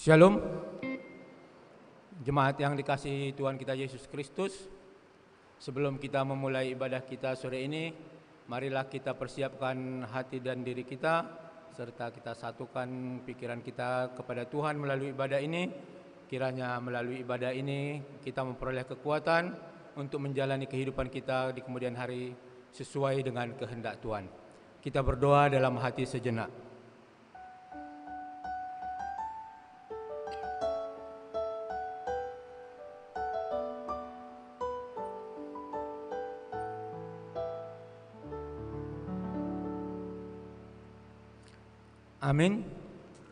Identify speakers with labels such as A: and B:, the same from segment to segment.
A: Shalom, jemaat yang dikasihi Tuhan kita Yesus Kristus. Sebelum kita memulai ibadah kita sore ini, marilah kita persiapkan hati dan diri kita, serta kita satukan pikiran kita kepada Tuhan melalui ibadah ini. Kiranya melalui ibadah ini kita memperoleh kekuatan untuk menjalani kehidupan kita di kemudian hari sesuai dengan kehendak Tuhan. Kita berdoa dalam hati sejenak. Amin.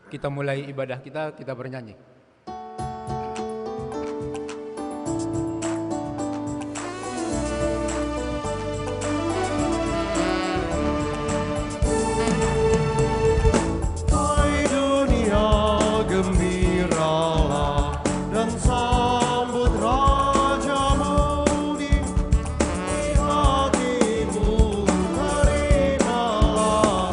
A: Kita mulai ibadah kita bernyanyi.
B: Hai dunia, gembiralah dan sambut Rajamu di hatimu, terimalah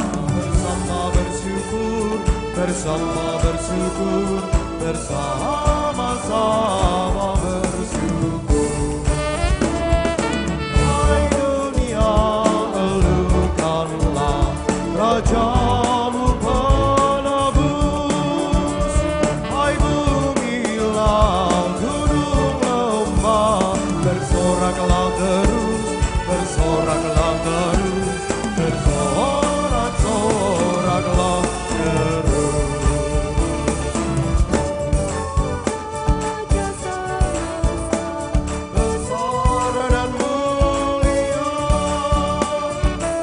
B: bersama bersyukur, bersama-sama bersyukur. Hai dunia, elukanlah Rajamu penebus. Hai bumi, laut, gunung, lembah, bersoraklah terus, bersorak-soraklah terus. Besar dan mulia,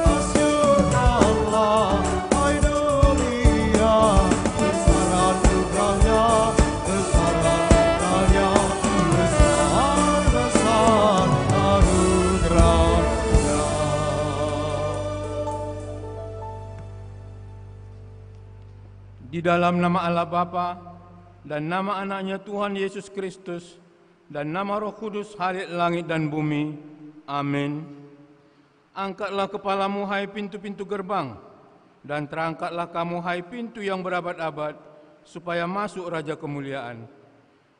B: asyurkanlah, hai dunia, besar anugerahnya, besar-besar anugerahnya.
A: Di dalam nama Allah Bapa dan nama anaknya Tuhan Yesus Kristus dan nama Roh Kudus Halik langit dan bumi. Amin. Angkatlah kepalamu hai pintu-pintu gerbang, dan terangkatlah kamu hai pintu yang berabad-abad, supaya masuk Raja Kemuliaan.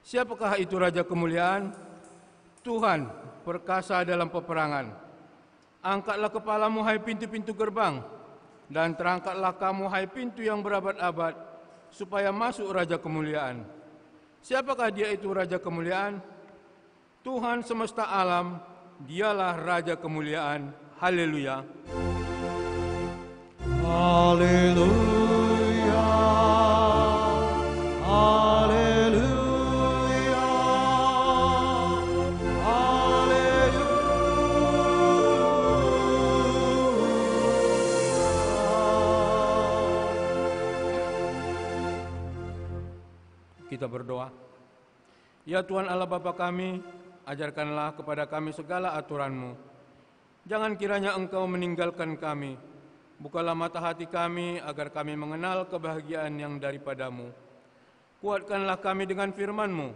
A: Siapakah itu Raja Kemuliaan? Tuhan perkasa dalam peperangan. Angkatlah kepalamu hai pintu-pintu gerbang, dan terangkatlah kamu hai pintu yang berabad-abad, supaya masuk Raja Kemuliaan. Siapakah dia itu Raja Kemuliaan? Tuhan semesta alam, dialah Raja Kemuliaan. Haleluya.
B: Haleluya, haleluya, haleluya.
A: Kita berdoa. Ya Tuhan Allah Bapa kami, ajarkanlah kepada kami segala aturan-Mu. Jangan kiranya Engkau meninggalkan kami. Bukalah mata hati kami agar kami mengenal kebahagiaan yang daripada-Mu. Kuatkanlah kami dengan firman-Mu.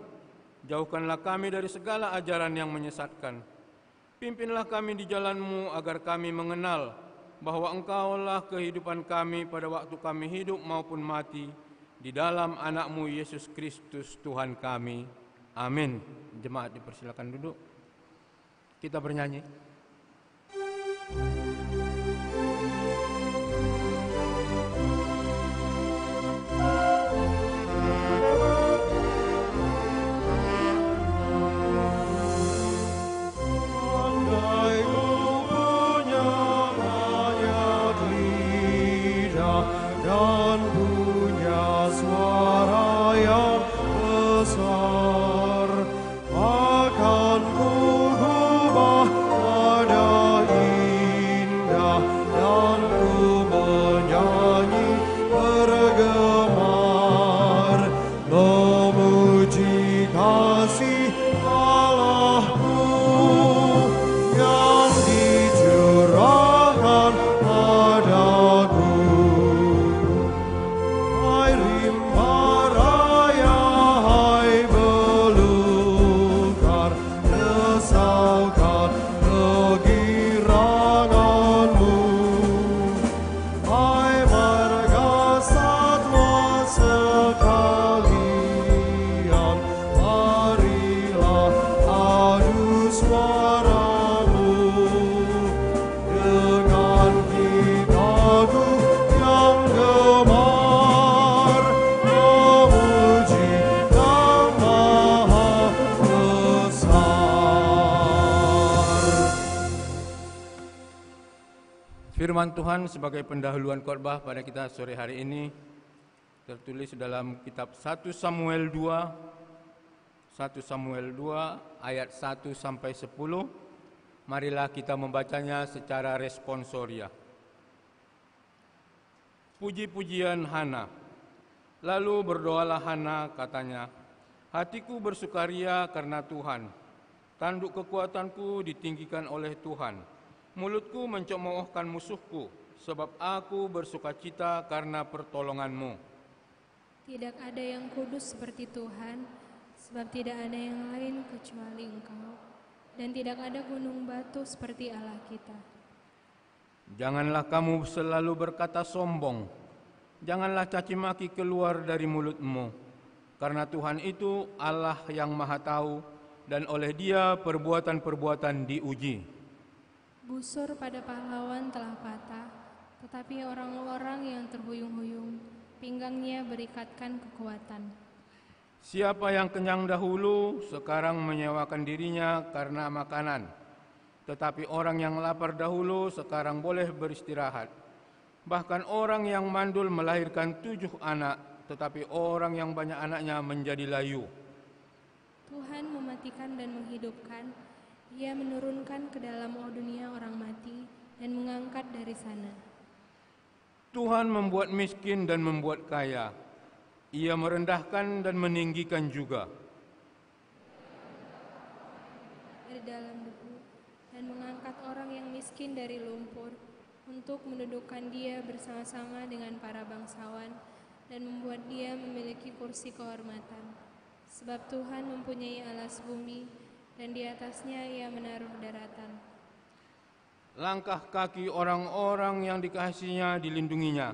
A: Jauhkanlah kami dari segala ajaran yang menyesatkan. Pimpinlah kami di jalan-Mu agar kami mengenal bahwa Engkaulah kehidupan kami pada waktu kami hidup maupun mati, di dalam anak-Mu Yesus Kristus Tuhan kami. Amin. Jemaat dipersilakan duduk. Kita bernyanyi.
B: Andai ku punya banyak lidah dan punya suara yang besar, akan ku ubah pada indah
A: Firman Tuhan sebagai pendahuluan khotbah pada kita sore hari ini tertulis dalam kitab 1 Samuel 2 ayat 1 sampai 10. Marilah kita membacanya secara responsoria. Puji-pujian Hana. Lalu berdoalah Hana, katanya, hatiku bersukaria karena Tuhan. Tanduk kekuatanku ditinggikan oleh Tuhan. Mulutku mencemoohkan musuhku, sebab aku bersukacita karena pertolonganmu.
C: Tidak ada yang kudus seperti Tuhan, sebab tidak ada yang lain kecuali Engkau, dan tidak ada gunung batu seperti Allah kita.
A: Janganlah kamu selalu berkata sombong, janganlah caci maki keluar dari mulutmu, karena Tuhan itu Allah yang Maha Tahu, dan oleh Dia perbuatan-perbuatan diuji.
C: Busur pada pahlawan telah patah, tetapi orang-orang yang terhuyung-huyung, pinggangnya berikatkan kekuatan.
A: Siapa yang kenyang dahulu, sekarang menyewakan dirinya karena makanan. Tetapi orang yang lapar dahulu, sekarang boleh beristirahat. Bahkan orang yang mandul melahirkan 7 anak, tetapi orang yang banyak anaknya menjadi layu.
C: Tuhan mematikan dan menghidupkan, Ia menurunkan ke dalam dunia orang mati dan mengangkat dari sana.
A: Tuhan membuat miskin dan membuat kaya. Ia merendahkan dan meninggikan juga.
C: Dari dalam debu dan mengangkat orang yang miskin dari lumpur untuk mendudukkan dia bersama-sama dengan para bangsawan dan membuat dia memiliki kursi kehormatan. Sebab Tuhan mempunyai alas bumi, dan di atasnya Ia menaruh daratan.
A: Langkah kaki orang-orang yang dikasihinya dilindunginya,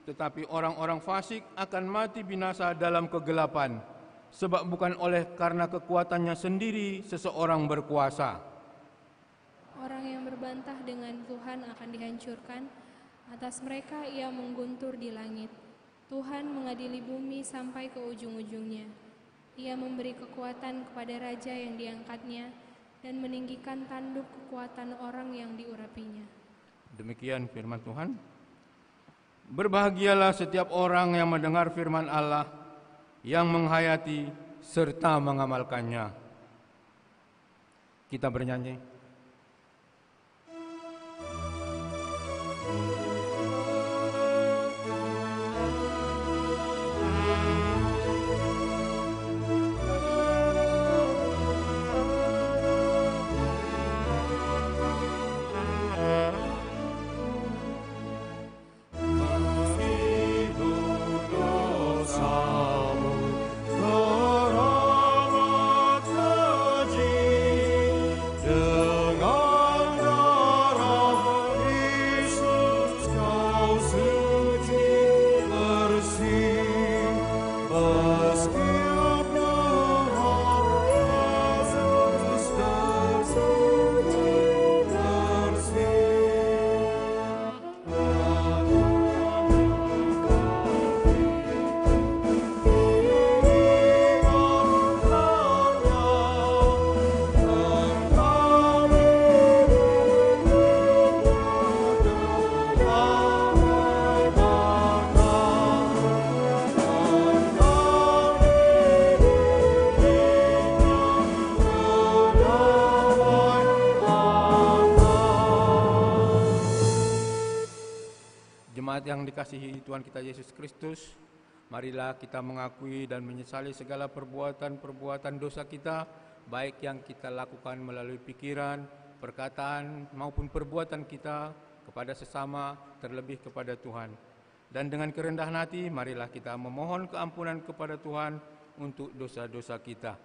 A: tetapi orang-orang fasik akan mati binasa dalam kegelapan, sebab bukan oleh karena kekuatannya sendiri seseorang berkuasa.
C: Orang yang berbantah dengan Tuhan akan dihancurkan, atas mereka Ia mengguntur di langit. Tuhan mengadili bumi sampai ke ujung-ujungnya. Ia memberi kekuatan kepada raja yang diangkatnya dan meninggikan tanduk kekuatan orang yang diurapinya.
A: Demikian firman Tuhan. Berbahagialah setiap orang yang mendengar firman Allah, yang menghayati serta mengamalkannya. Kita bernyanyi. Jemaat yang dikasihi Tuhan kita Yesus Kristus, marilah kita mengakui dan menyesali segala perbuatan-perbuatan dosa kita, baik yang kita lakukan melalui pikiran, perkataan, maupun perbuatan kita kepada sesama, terlebih kepada Tuhan. Dan dengan kerendahan hati, marilah kita memohon keampunan kepada Tuhan untuk dosa-dosa kita.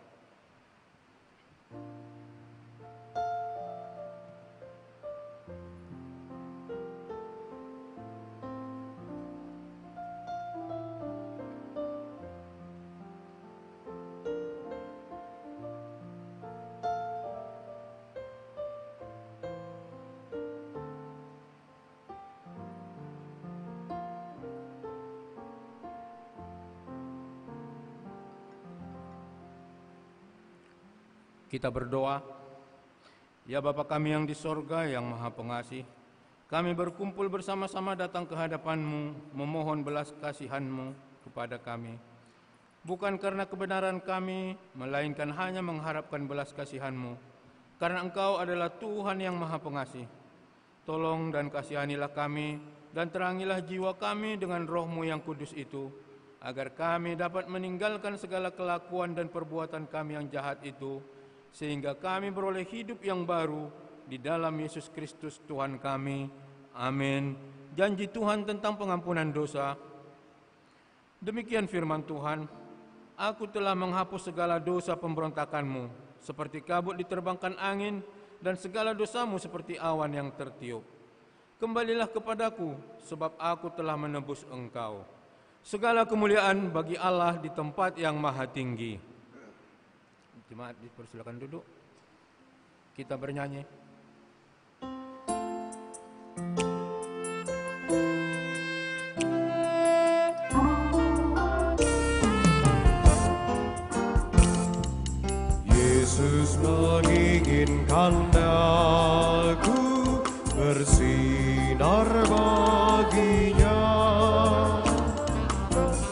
A: Kita berdoa. Ya Bapa kami yang di sorga yang Maha Pengasih, kami berkumpul bersama-sama datang ke hadapan-Mu, memohon belas kasihan-Mu kepada kami. Bukan karena kebenaran kami, melainkan hanya mengharapkan belas kasihan-Mu, karena Engkau adalah Tuhan yang Maha Pengasih. Tolong dan kasihanilah kami, dan terangilah jiwa kami dengan Roh-Mu yang kudus itu, agar kami dapat meninggalkan segala kelakuan dan perbuatan kami yang jahat itu, sehingga kami beroleh hidup yang baru di dalam Yesus Kristus Tuhan kami. Amin. Janji Tuhan tentang pengampunan dosa. Demikian firman Tuhan, Aku telah menghapus segala dosa pemberontakanmu, seperti kabut diterbangkan angin, dan segala dosamu seperti awan yang tertiup. Kembalilah kepadaku, sebab aku telah menebus engkau. Segala kemuliaan bagi Allah di tempat yang maha tinggi. Jemaat dipersilakan duduk. Kita bernyanyi.
B: Yesus menginginkan aku bersinar baginya,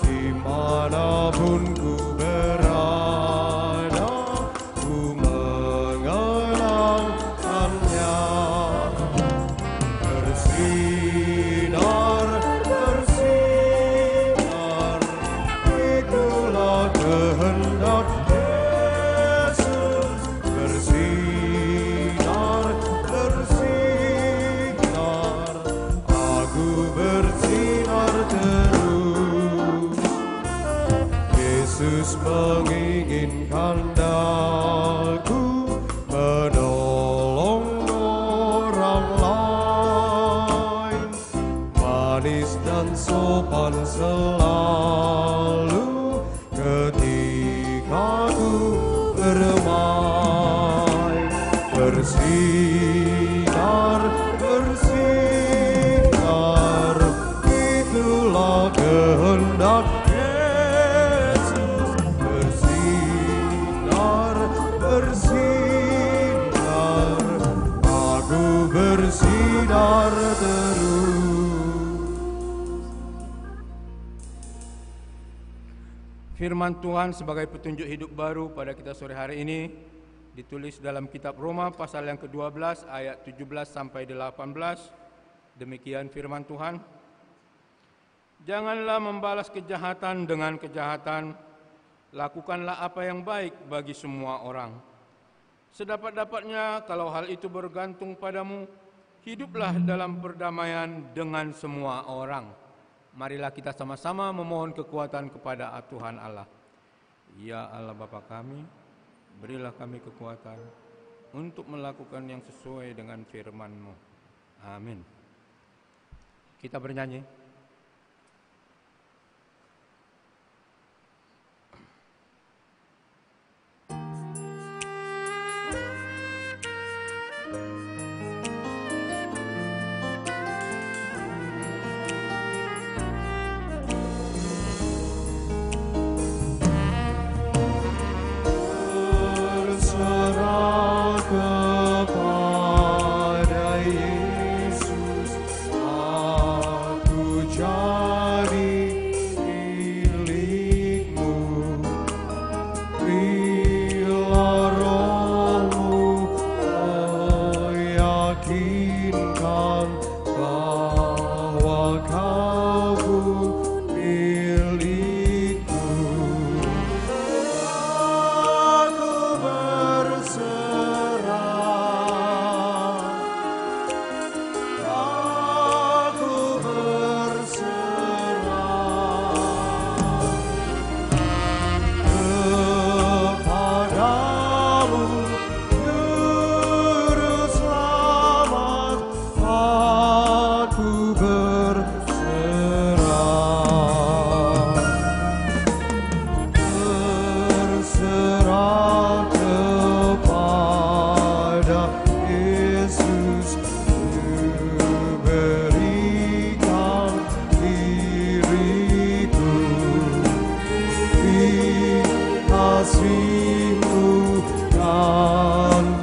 B: dimanapun ku berada, ku mengenangkannya. Bersinar, bersinar, itulah kehendak Yesus menginginkan aku menolong orang lain, manis dan sopan selalu ketika ku bermain. Bersinar, bersinar, itulah kehendak bersinar terus.
A: Firman Tuhan sebagai petunjuk hidup baru pada kita sore hari ini ditulis dalam kitab Roma pasal yang ke-12 ayat 17 sampai 18. Demikian firman Tuhan. Janganlah membalas kejahatan dengan kejahatan, lakukanlah apa yang baik bagi semua orang. Sedapat-dapatnya kalau hal itu bergantung padamu, hiduplah dalam perdamaian dengan semua orang. Marilah kita sama-sama memohon kekuatan kepada Tuhan Allah. Ya Allah Bapa kami, berilah kami kekuatan untuk melakukan yang sesuai dengan firman-Mu. Amin. Kita bernyanyi.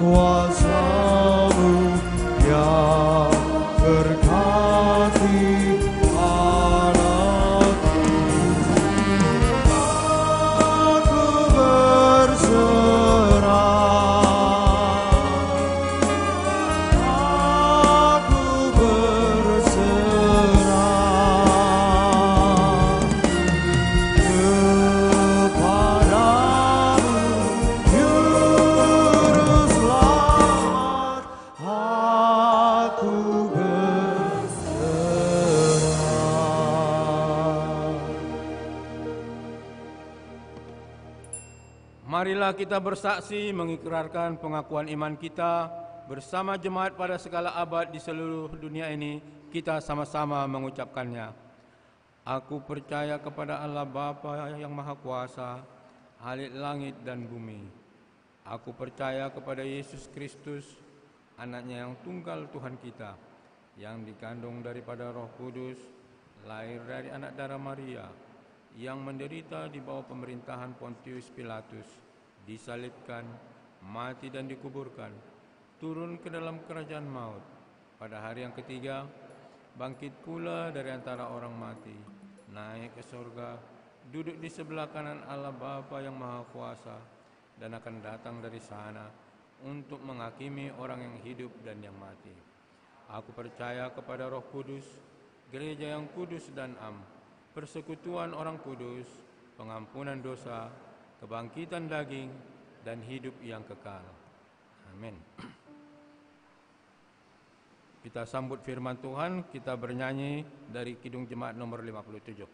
A: kuasa-Mu yang berkata Marilah kita bersaksi mengikrarkan pengakuan iman kita bersama jemaat pada segala abad di seluruh dunia ini. Kita sama-sama mengucapkannya. Aku percaya kepada Allah Bapa yang Maha Kuasa, Halik langit dan bumi. Aku percaya kepada Yesus Kristus, Anaknya yang tunggal Tuhan kita, yang dikandung daripada Roh Kudus, lahir dari anak darah Maria, yang menderita di bawah pemerintahan Pontius Pilatus, disalibkan, mati dan dikuburkan, turun ke dalam kerajaan maut. Pada hari yang ketiga, bangkit pula dari antara orang mati, naik ke surga, duduk di sebelah kanan Allah Bapa yang Maha Kuasa, dan akan datang dari sana untuk menghakimi orang yang hidup dan yang mati. Aku percaya kepada Roh Kudus, gereja yang kudus dan am, persekutuan orang kudus, pengampunan dosa, kebangkitan daging, dan hidup yang kekal. Amin. Kita sambut firman Tuhan, kita bernyanyi dari Kidung Jemaat nomor 57.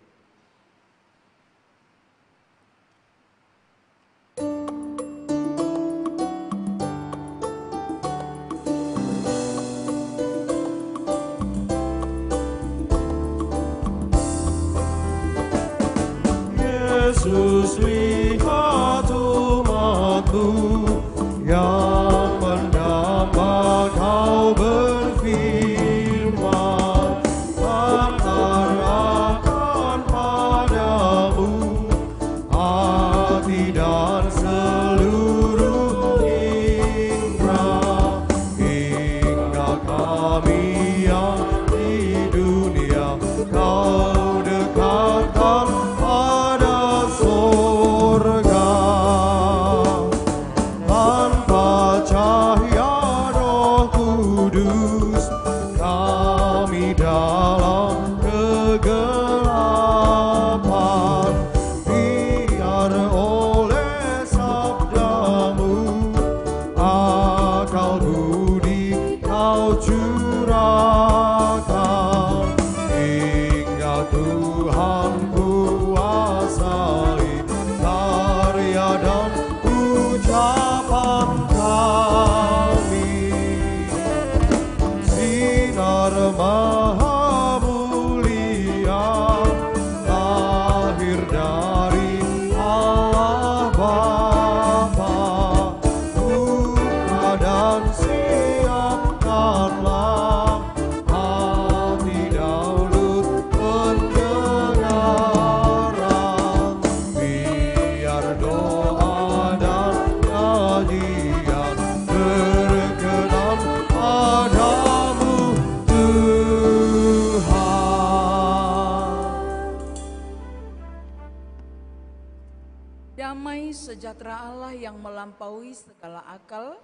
B: Yesus, lihat umat-Mu yang mendamba Kau berfirman, antarkan padamu hati dan seluruh indera, hingga kami yang di dunia Kau dekatkan pada surga. Tanpa cahaya Roh Kudus, kami dalam kegelapan. Biar oleh sabda-Mu akal budi Kau curahkan, hingga Tuhan kuasai karya dan ucapan kami. Sinar maha mulia lahir dari Allah Bapa, buka dan siapkanlah hati daulut pendengaran, biar doa dan kajian berkenan padamu Tuhan.
D: Damai sejahtera Allah yang melampaui segala akal,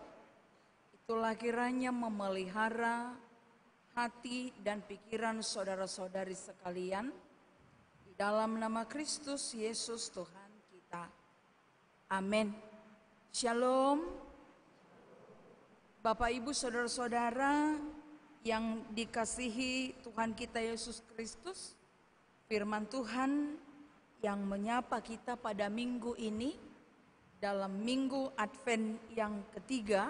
D: itulah kiranya memelihara hati dan pikiran saudara-saudari sekalian di dalam nama Kristus Yesus Tuhan kita. Amin. Shalom. Bapak Ibu saudara-saudara yang dikasihi Tuhan kita Yesus Kristus, firman Tuhan yang menyapa kita pada minggu ini dalam minggu Advent yang ketiga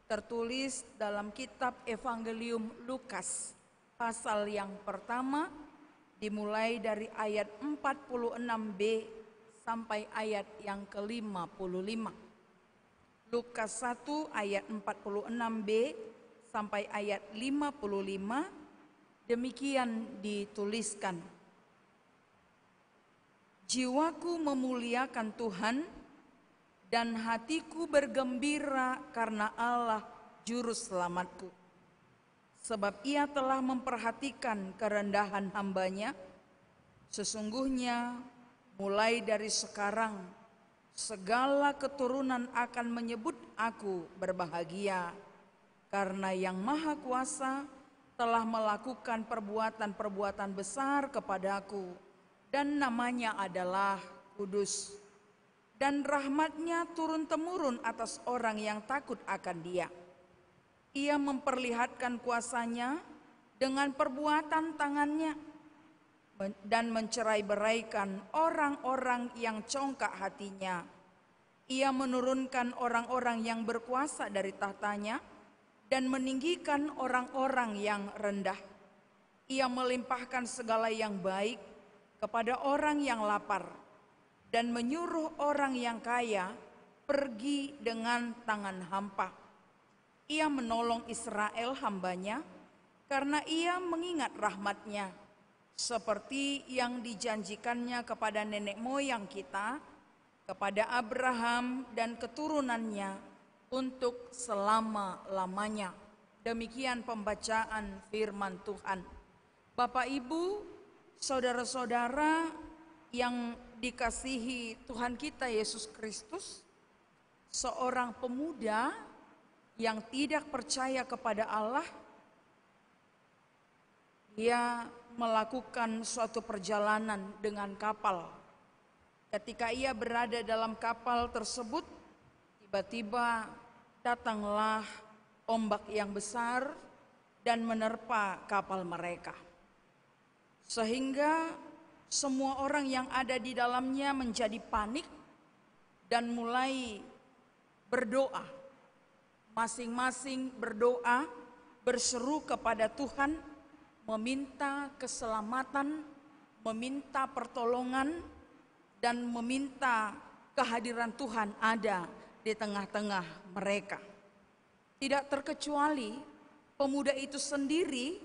D: tertulis dalam kitab Evangelium Lukas pasal yang pertama dimulai dari ayat 46b sampai ayat yang ke-55. Lukas 1 ayat 46b sampai ayat 55 demikian dituliskan. Jiwaku memuliakan Tuhan dan hatiku bergembira karena Allah juru selamatku. Sebab Ia telah memperhatikan kerendahan hamba-Nya. Sesungguhnya mulai dari sekarang segala keturunan akan menyebut aku berbahagia, karena Yang Maha Kuasa telah melakukan perbuatan-perbuatan besar kepadaku, dan namanya adalah kudus. Dan rahmat-Nya turun-temurun atas orang yang takut akan Dia. Ia memperlihatkan kuasa-Nya dengan perbuatan tangan-Nya dan mencerai-beraikan orang-orang yang congkak hatinya. Ia menurunkan orang-orang yang berkuasa dari tahtanya dan meninggikan orang-orang yang rendah. Ia melimpahkan segala yang baik kepada orang yang lapar dan menyuruh orang yang kaya pergi dengan tangan hampa. Ia menolong Israel hambanya karena ia mengingat rahmat-Nya seperti yang dijanjikannya kepada nenek moyang kita, kepada Abraham dan keturunannya untuk selama-lamanya. Demikian pembacaan firman Tuhan. Bapak, Ibu, saudara-saudara yang dikasihi Tuhan kita Yesus Kristus, seorang pemuda yang tidak percaya kepada Allah, dia melakukan suatu perjalanan dengan kapal. Ketika ia berada dalam kapal tersebut, tiba-tiba datanglah ombak yang besar dan menerpa kapal mereka. Sehingga semua orang yang ada di dalamnya menjadi panik dan mulai berdoa. Masing-masing berdoa, berseru kepada Tuhan, meminta keselamatan, meminta pertolongan, dan meminta kehadiran Tuhan ada di tengah-tengah mereka. Tidak terkecuali pemuda itu sendiri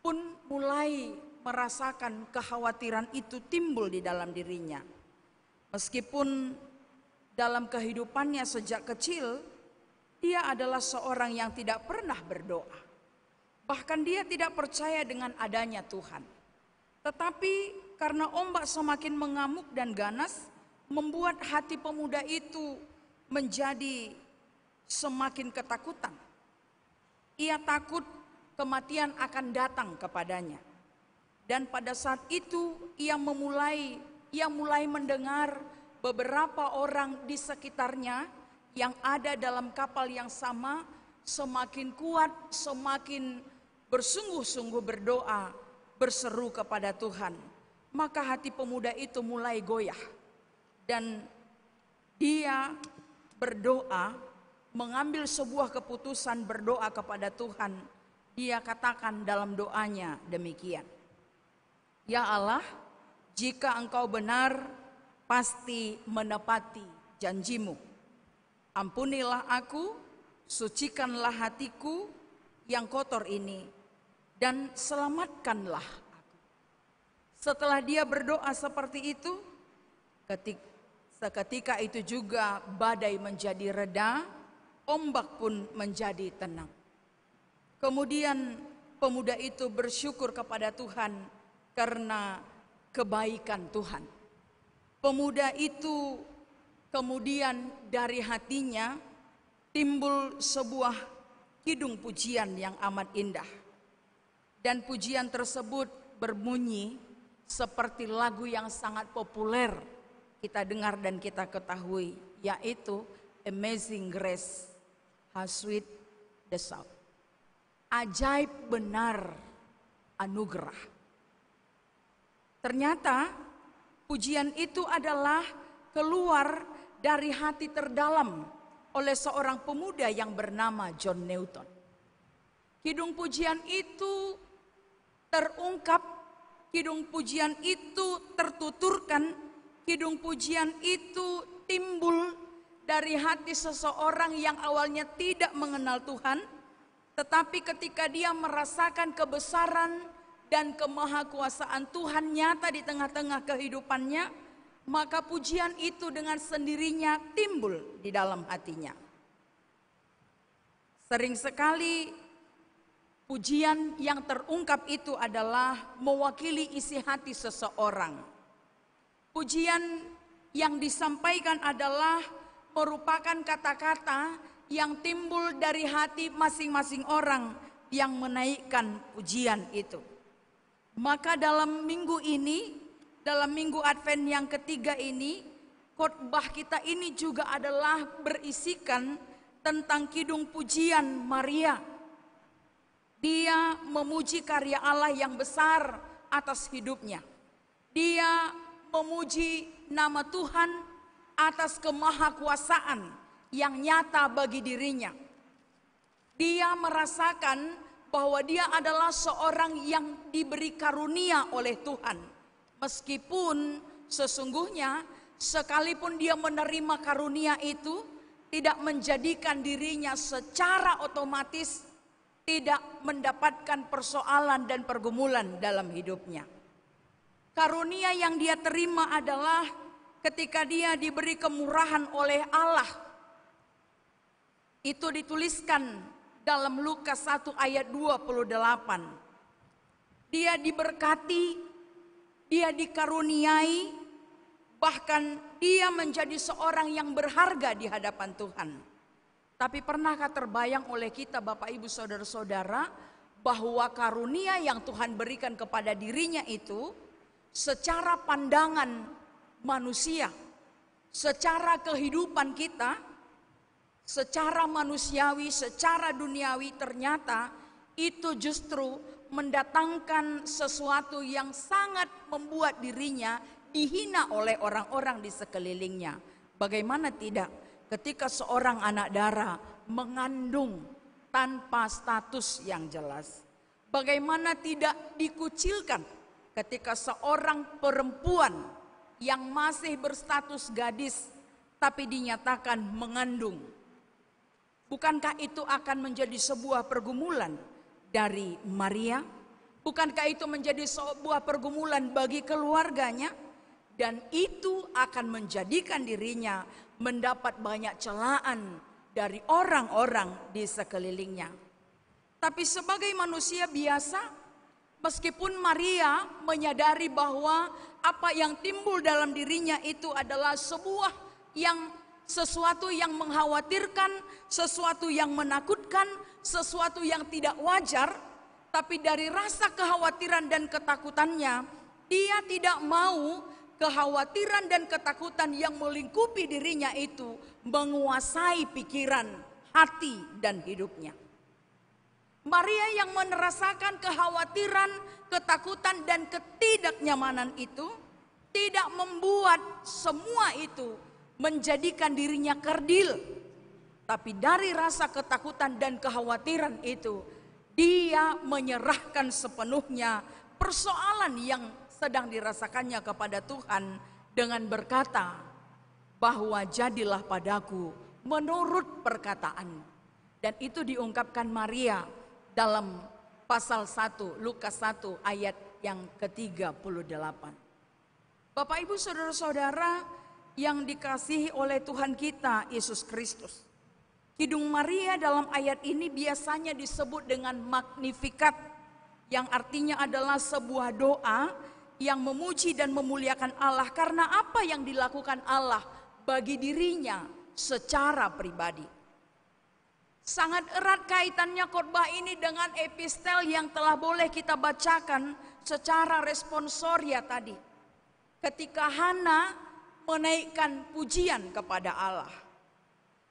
D: pun mulai merasakan kekhawatiran itu timbul di dalam dirinya. Meskipun dalam kehidupannya sejak kecil, dia adalah seorang yang tidak pernah berdoa. Bahkan dia tidak percaya dengan adanya Tuhan. Tetapi karena ombak semakin mengamuk dan ganas, membuat hati pemuda itu menjadi semakin ketakutan. Ia takut kematian akan datang kepadanya. Dan pada saat itu ia mulai mendengar beberapa orang di sekitarnya yang ada dalam kapal yang sama semakin kuat, semakin bersungguh-sungguh berdoa, berseru kepada Tuhan. Maka hati pemuda itu mulai goyah dan dia berdoa, mengambil sebuah keputusan berdoa kepada Tuhan. Dia katakan dalam doanya demikian: Ya Allah, jika Engkau benar, pasti menepati janji-Mu. Ampunilah aku, sucikanlah hatiku yang kotor ini, dan selamatkanlah aku. Setelah dia berdoa seperti itu, seketika itu juga badai menjadi reda, ombak pun menjadi tenang. Kemudian pemuda itu bersyukur kepada Tuhan karena kebaikan Tuhan. Pemuda itu kemudian dari hatinya timbul sebuah kidung pujian yang amat indah. Dan pujian tersebut berbunyi seperti lagu yang sangat populer kita dengar dan kita ketahui, yaitu Amazing Grace, How Sweet the Sound. Ajaib benar anugerah. Ternyata pujian itu adalah keluar dari hati terdalam oleh seorang pemuda yang bernama John Newton. Kidung pujian itu terungkap, kidung pujian itu tertuturkan, kidung pujian itu timbul dari hati seseorang yang awalnya tidak mengenal Tuhan, tetapi ketika dia merasakan kebesaran dan kemahakuasaan Tuhan nyata di tengah-tengah kehidupannya, maka pujian itu dengan sendirinya timbul di dalam hatinya. Sering sekali pujian yang terungkap itu adalah mewakili isi hati seseorang. Pujian yang disampaikan adalah merupakan kata-kata yang timbul dari hati masing-masing orang yang menaikkan pujian itu. Maka dalam minggu ini, dalam minggu Advent yang ketiga ini, khotbah kita ini juga adalah berisikan tentang kidung pujian Maria. Dia memuji karya Allah yang besar atas hidupnya. Dia memuji nama Tuhan atas kemahakuasaan yang nyata bagi dirinya. Dia merasakan bahwa dia adalah seorang yang diberi karunia oleh Tuhan. Meskipun sesungguhnya sekalipun dia menerima karunia itu, tidak menjadikan dirinya secara otomatis tidak mendapatkan persoalan dan pergumulan dalam hidupnya. Karunia yang dia terima adalah ketika dia diberi kemurahan oleh Allah. Itu dituliskan dalam Lukas 1 ayat 28. Dia diberkati, dia dikaruniai, bahkan dia menjadi seorang yang berharga di hadapan Tuhan. Tapi pernahkah terbayang oleh kita Bapak Ibu Saudara-saudara bahwa karunia yang Tuhan berikan kepada dirinya itu secara pandangan manusia, secara kehidupan kita, secara manusiawi, secara duniawi, ternyata itu justru mendatangkan sesuatu yang sangat membuat dirinya dihina oleh orang-orang di sekelilingnya. Bagaimana tidak ketika seorang anak darah mengandung tanpa status yang jelas? Bagaimana tidak dikucilkan ketika seorang perempuan yang masih berstatus gadis tapi dinyatakan mengandung? Bukankah itu akan menjadi sebuah pergumulan dari Maria? Bukankah itu menjadi sebuah pergumulan bagi keluarganya? Dan itu akan menjadikan dirinya mendapat banyak celaan dari orang-orang di sekelilingnya. Tapi sebagai manusia biasa, meskipun Maria menyadari bahwa apa yang timbul dalam dirinya itu adalah sesuatu yang mengkhawatirkan, sesuatu yang menakutkan, sesuatu yang tidak wajar, tapi dari rasa kekhawatiran dan ketakutannya, dia tidak mau kekhawatiran dan ketakutan yang melingkupi dirinya itu menguasai pikiran, hati, dan hidupnya. Maria yang merasakan kekhawatiran, ketakutan, dan ketidaknyamanan itu tidak membuat semua itu menjadikan dirinya kerdil. Tapi dari rasa ketakutan dan kekhawatiran itu, dia menyerahkan sepenuhnya persoalan yang sedang dirasakannya kepada Tuhan dengan berkata bahwa jadilah padaku menurut perkataan. Dan itu diungkapkan Maria dalam pasal 1 Lukas 1 ayat yang ke-38. Bapak Ibu Saudara-saudara yang dikasihi oleh Tuhan kita Yesus Kristus, Kidung Maria dalam ayat ini biasanya disebut dengan Magnificat, yang artinya adalah sebuah doa yang memuji dan memuliakan Allah karena apa yang dilakukan Allah bagi dirinya secara pribadi. Sangat erat kaitannya khotbah ini dengan epistel yang telah boleh kita bacakan secara responsoria tadi. Ketika Hana menaikkan pujian kepada Allah.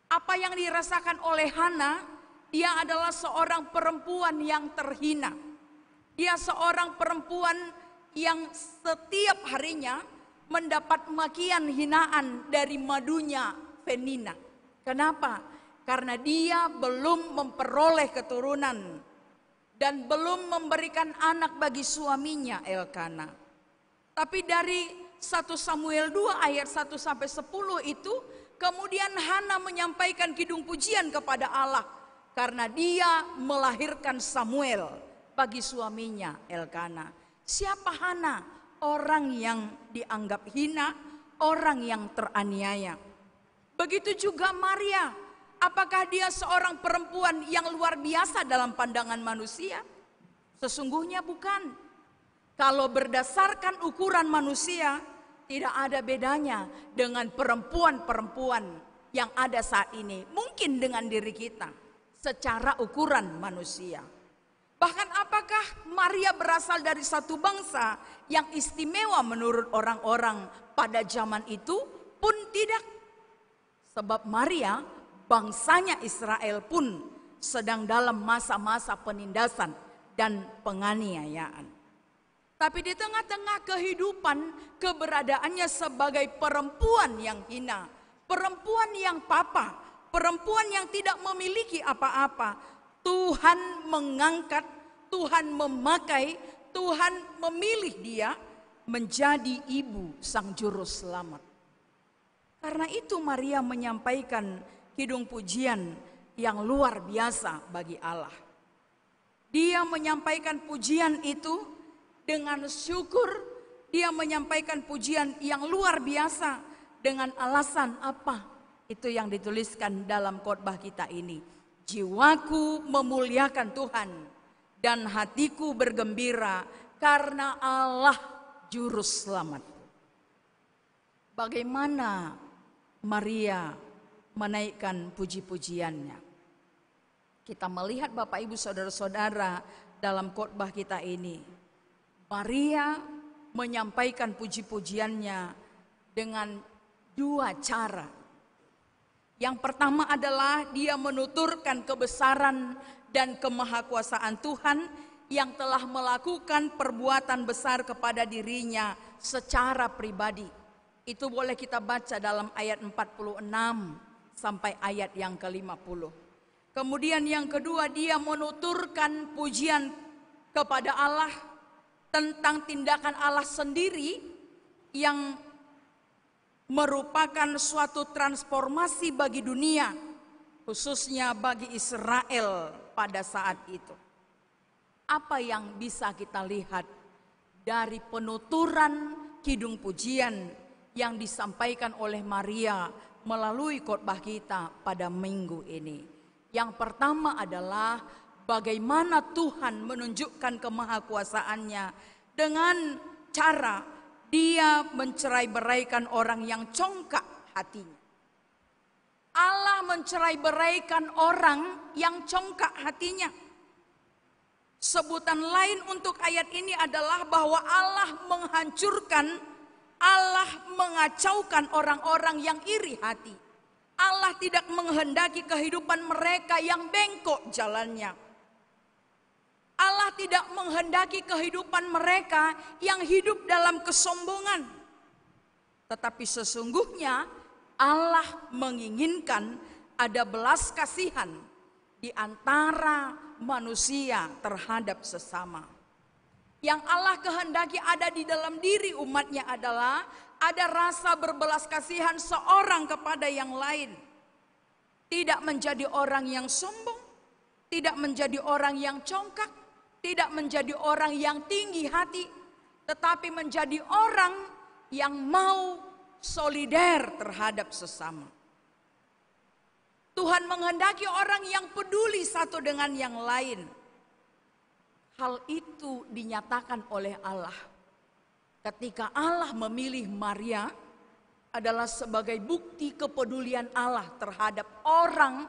D: Apa yang dirasakan oleh Hana, dia adalah seorang perempuan yang terhina. Dia seorang perempuan yang setiap harinya mendapat makian hinaan dari madunya Penina. Kenapa? Karena dia belum memperoleh keturunan dan belum memberikan anak bagi suaminya Elkana. Tapi dari 1 Samuel 2 ayat 1 sampai 10 itu kemudian Hana menyampaikan kidung pujian kepada Allah karena dia melahirkan Samuel bagi suaminya Elkana. Siapa Hana? Orang yang dianggap hina, orang yang teraniaya. Begitu juga Maria. Apakah dia seorang perempuan yang luar biasa dalam pandangan manusia? Sesungguhnya bukan. Kalau berdasarkan ukuran manusia, tidak ada bedanya dengan perempuan-perempuan yang ada saat ini. Mungkin dengan diri kita secara ukuran manusia. Bahkan apakah Maria berasal dari satu bangsa yang istimewa menurut orang-orang pada zaman itu? Pun tidak. Sebab Maria, bangsanya Israel pun sedang dalam masa-masa penindasan dan penganiayaan. Tapi di tengah-tengah kehidupan keberadaannya sebagai perempuan yang hina, perempuan yang papa, perempuan yang tidak memiliki apa-apa, Tuhan mengangkat, Tuhan memakai, Tuhan memilih dia menjadi ibu sang juru selamat. Karena itu Maria menyampaikan kidung pujian yang luar biasa bagi Allah. Dia menyampaikan pujian itu dengan syukur, dia menyampaikan pujian yang luar biasa dengan alasan apa? Itu yang dituliskan dalam khotbah kita ini. Jiwaku memuliakan Tuhan dan hatiku bergembira karena Allah juru selamat. Bagaimana Maria menaikkan puji-pujiannya? Kita melihat Bapak Ibu Saudara-saudara dalam khotbah kita ini. Maria menyampaikan puji-pujiannya dengan dua cara. Yang pertama adalah dia menuturkan kebesaran dan kemahakuasaan Tuhan yang telah melakukan perbuatan besar kepada dirinya secara pribadi. Itu boleh kita baca dalam ayat 46 sampai ayat yang ke-50. Kemudian yang kedua, dia menuturkan pujian kepada Allah tentang tindakan Allah sendiri yang merupakan suatu transformasi bagi dunia, khususnya bagi Israel pada saat itu. Apa yang bisa kita lihat dari penuturan kidung pujian yang disampaikan oleh Maria melalui khotbah kita pada minggu ini? Yang pertama adalah bagaimana Tuhan menunjukkan kemahakuasaannya dengan cara dia mencerai-beraikan orang yang congkak hatinya. Allah mencerai-beraikan orang yang congkak hatinya. Sebutan lain untuk ayat ini adalah bahwa Allah menghancurkan, Allah mengacaukan orang-orang yang iri hati. Allah tidak menghendaki kehidupan mereka yang bengkok jalannya. Allah tidak menghendaki kehidupan mereka yang hidup dalam kesombongan. Tetapi sesungguhnya Allah menginginkan ada belas kasihan di antara manusia terhadap sesama. Yang Allah kehendaki ada di dalam diri umatnya adalah ada rasa berbelas kasihan seorang kepada yang lain. Tidak menjadi orang yang sombong, tidak menjadi orang yang congkak, tidak menjadi orang yang tinggi hati, tetapi menjadi orang yang mau solider terhadap sesama. Tuhan menghendaki orang yang peduli satu dengan yang lain. Hal itu dinyatakan oleh Allah. Ketika Allah memilih Maria adalah sebagai bukti kepedulian Allah terhadap orang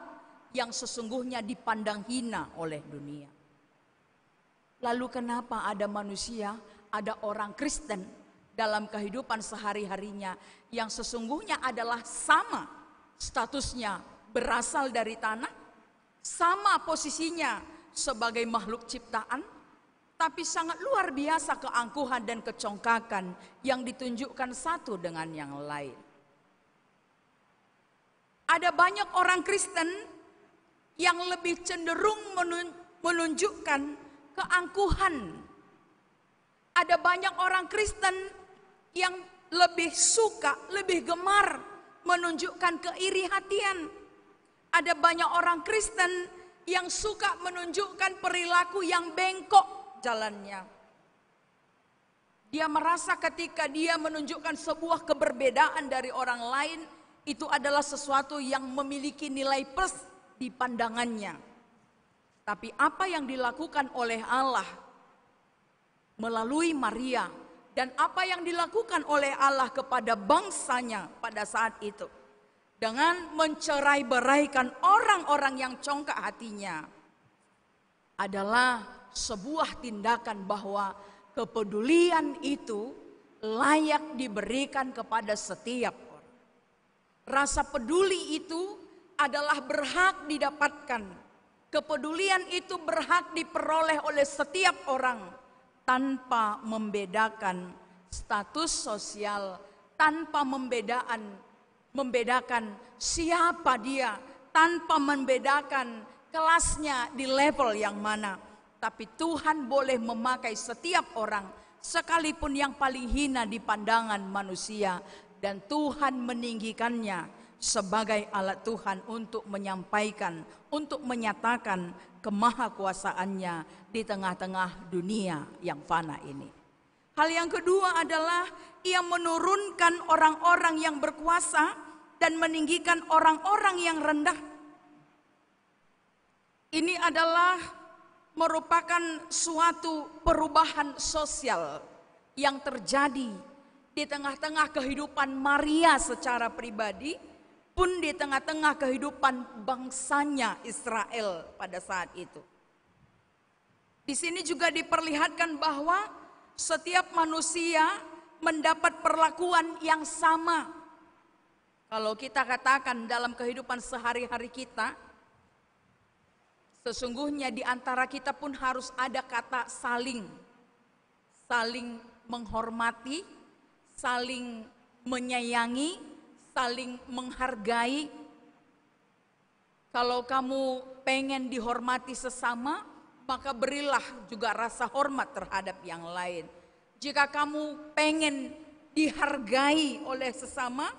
D: yang sesungguhnya dipandang hina oleh dunia. Lalu kenapa ada manusia, ada orang Kristen dalam kehidupan sehari-harinya yang sesungguhnya adalah sama statusnya berasal dari tanah, sama posisinya sebagai makhluk ciptaan, tapi sangat luar biasa keangkuhan dan kecongkakan yang ditunjukkan satu dengan yang lain. Ada banyak orang Kristen yang lebih cenderung menunjukkan keangkuhan. Ada banyak orang Kristen yang lebih suka, lebih gemar menunjukkan keirihatian. Ada banyak orang Kristen yang suka menunjukkan perilaku yang bengkok jalannya. Dia merasa ketika dia menunjukkan sebuah keberbedaan dari orang lain, itu adalah sesuatu yang memiliki nilai plus di pandangannya. Tapi apa yang dilakukan oleh Allah melalui Maria dan apa yang dilakukan oleh Allah kepada bangsanya pada saat itu, dengan mencerai-beraikan orang-orang yang congkak hatinya, adalah sebuah tindakan bahwa kepedulian itu layak diberikan kepada setiap orang. Rasa peduli itu adalah berhak didapatkan. Kepedulian itu berhak diperoleh oleh setiap orang tanpa membedakan status sosial, tanpa membedakan siapa dia, tanpa membedakan kelasnya di level yang mana. Tapi Tuhan boleh memakai setiap orang, sekalipun yang paling hina di pandangan manusia, dan Tuhan meninggikannya sebagai alat Tuhan untuk menyampaikan, untuk menyatakan kemahakuasaannya di tengah-tengah dunia yang fana ini. Hal yang kedua adalah ia menurunkan orang-orang yang berkuasa dan meninggikan orang-orang yang rendah. Ini adalah merupakan suatu perubahan sosial yang terjadi di tengah-tengah kehidupan Maria secara pribadi, pun di tengah-tengah kehidupan bangsanya Israel pada saat itu. Di sini juga diperlihatkan bahwa setiap manusia mendapat perlakuan yang sama. Kalau kita katakan dalam kehidupan sehari-hari kita, sesungguhnya di antara kita pun harus ada kata saling menghormati, saling menyayangi, saling menghargai. Kalau kamu pengen dihormati sesama, maka berilah juga rasa hormat terhadap yang lain. Jika kamu pengen dihargai oleh sesama,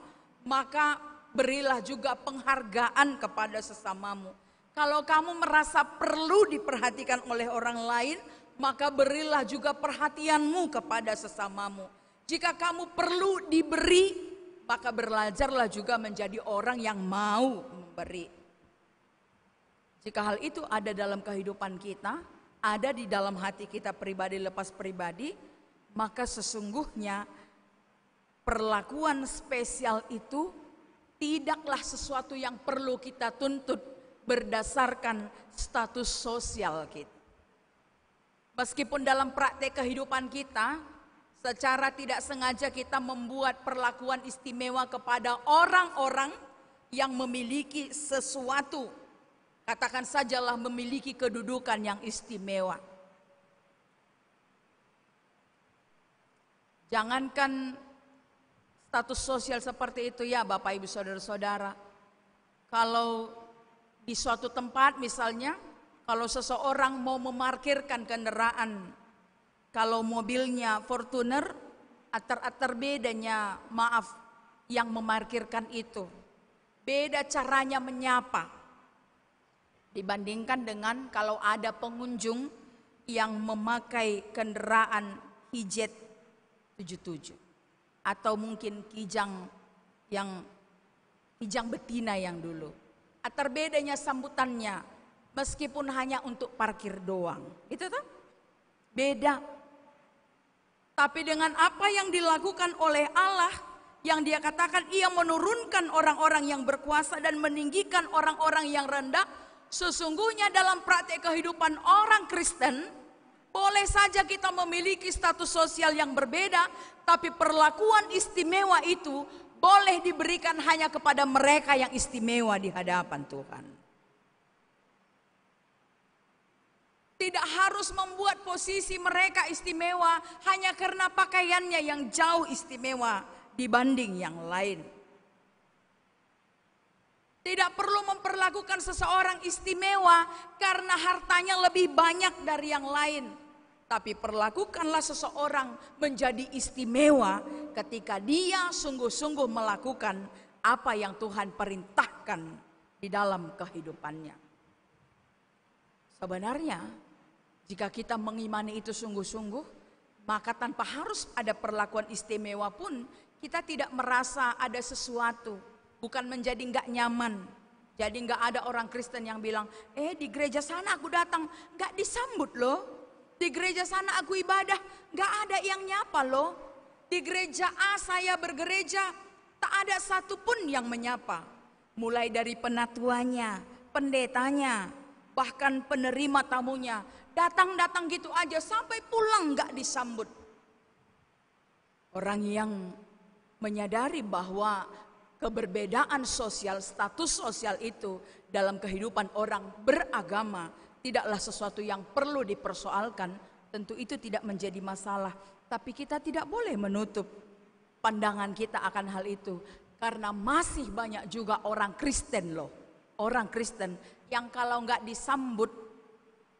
D: maka berilah juga penghargaan kepada sesamamu. Kalau kamu merasa perlu diperhatikan oleh orang lain, maka berilah juga perhatianmu kepada sesamamu. Jika kamu perlu diberi, maka belajarlah juga menjadi orang yang mau memberi. Jika hal itu ada dalam kehidupan kita, ada di dalam hati kita pribadi lepas pribadi, maka sesungguhnya perlakuan spesial itu tidaklah sesuatu yang perlu kita tuntut berdasarkan status sosial kita. Meskipun dalam praktek kehidupan kita, secara tidak sengaja kita membuat perlakuan istimewa kepada orang-orang yang memiliki sesuatu, katakan sajalah memiliki kedudukan yang istimewa. Jangankan status sosial seperti itu ya Bapak Ibu Saudara-saudara. Kalau di suatu tempat misalnya, kalau seseorang mau memarkirkan kendaraan, kalau mobilnya Fortuner, atar-atar bedanya, maaf, yang memarkirkan itu. Beda caranya menyapa. Dibandingkan dengan kalau ada pengunjung yang memakai kendaraan Hijet 77. Atau mungkin kijang betina yang dulu. Atar bedanya sambutannya, meskipun hanya untuk parkir doang. Itu tuh beda. Tapi dengan apa yang dilakukan oleh Allah, yang dia katakan ia menurunkan orang-orang yang berkuasa dan meninggikan orang-orang yang rendah, sesungguhnya dalam praktek kehidupan orang Kristen, boleh saja kita memiliki status sosial yang berbeda, tapi perlakuan istimewa itu boleh diberikan hanya kepada mereka yang istimewa di hadapan Tuhan. Tidak harus membuat posisi mereka istimewa hanya karena pakaiannya yang jauh istimewa dibanding yang lain. Tidak perlu memperlakukan seseorang istimewa karena hartanya lebih banyak dari yang lain. Tapi perlakukanlah seseorang menjadi istimewa ketika dia sungguh-sungguh melakukan apa yang Tuhan perintahkan di dalam kehidupannya. Sebenarnya, jika kita mengimani itu sungguh-sungguh, maka tanpa harus ada perlakuan istimewa pun, kita tidak merasa ada sesuatu, bukan menjadi nggak nyaman. Jadi nggak ada orang Kristen yang bilang, di gereja sana aku datang, nggak disambut loh. Di gereja sana aku ibadah, nggak ada yang nyapa loh. Di gereja A saya bergereja, tak ada satupun yang menyapa. Mulai dari penatuannya, pendetanya, bahkan penerima tamunya, datang-datang gitu aja sampai pulang nggak disambut. Orang yang menyadari bahwa keberbedaan sosial, status sosial itu dalam kehidupan orang beragama tidaklah sesuatu yang perlu dipersoalkan, tentu itu tidak menjadi masalah. Tapi kita tidak boleh menutup pandangan kita akan hal itu. Karena masih banyak juga orang Kristen loh. Orang Kristen yang kalau nggak disambut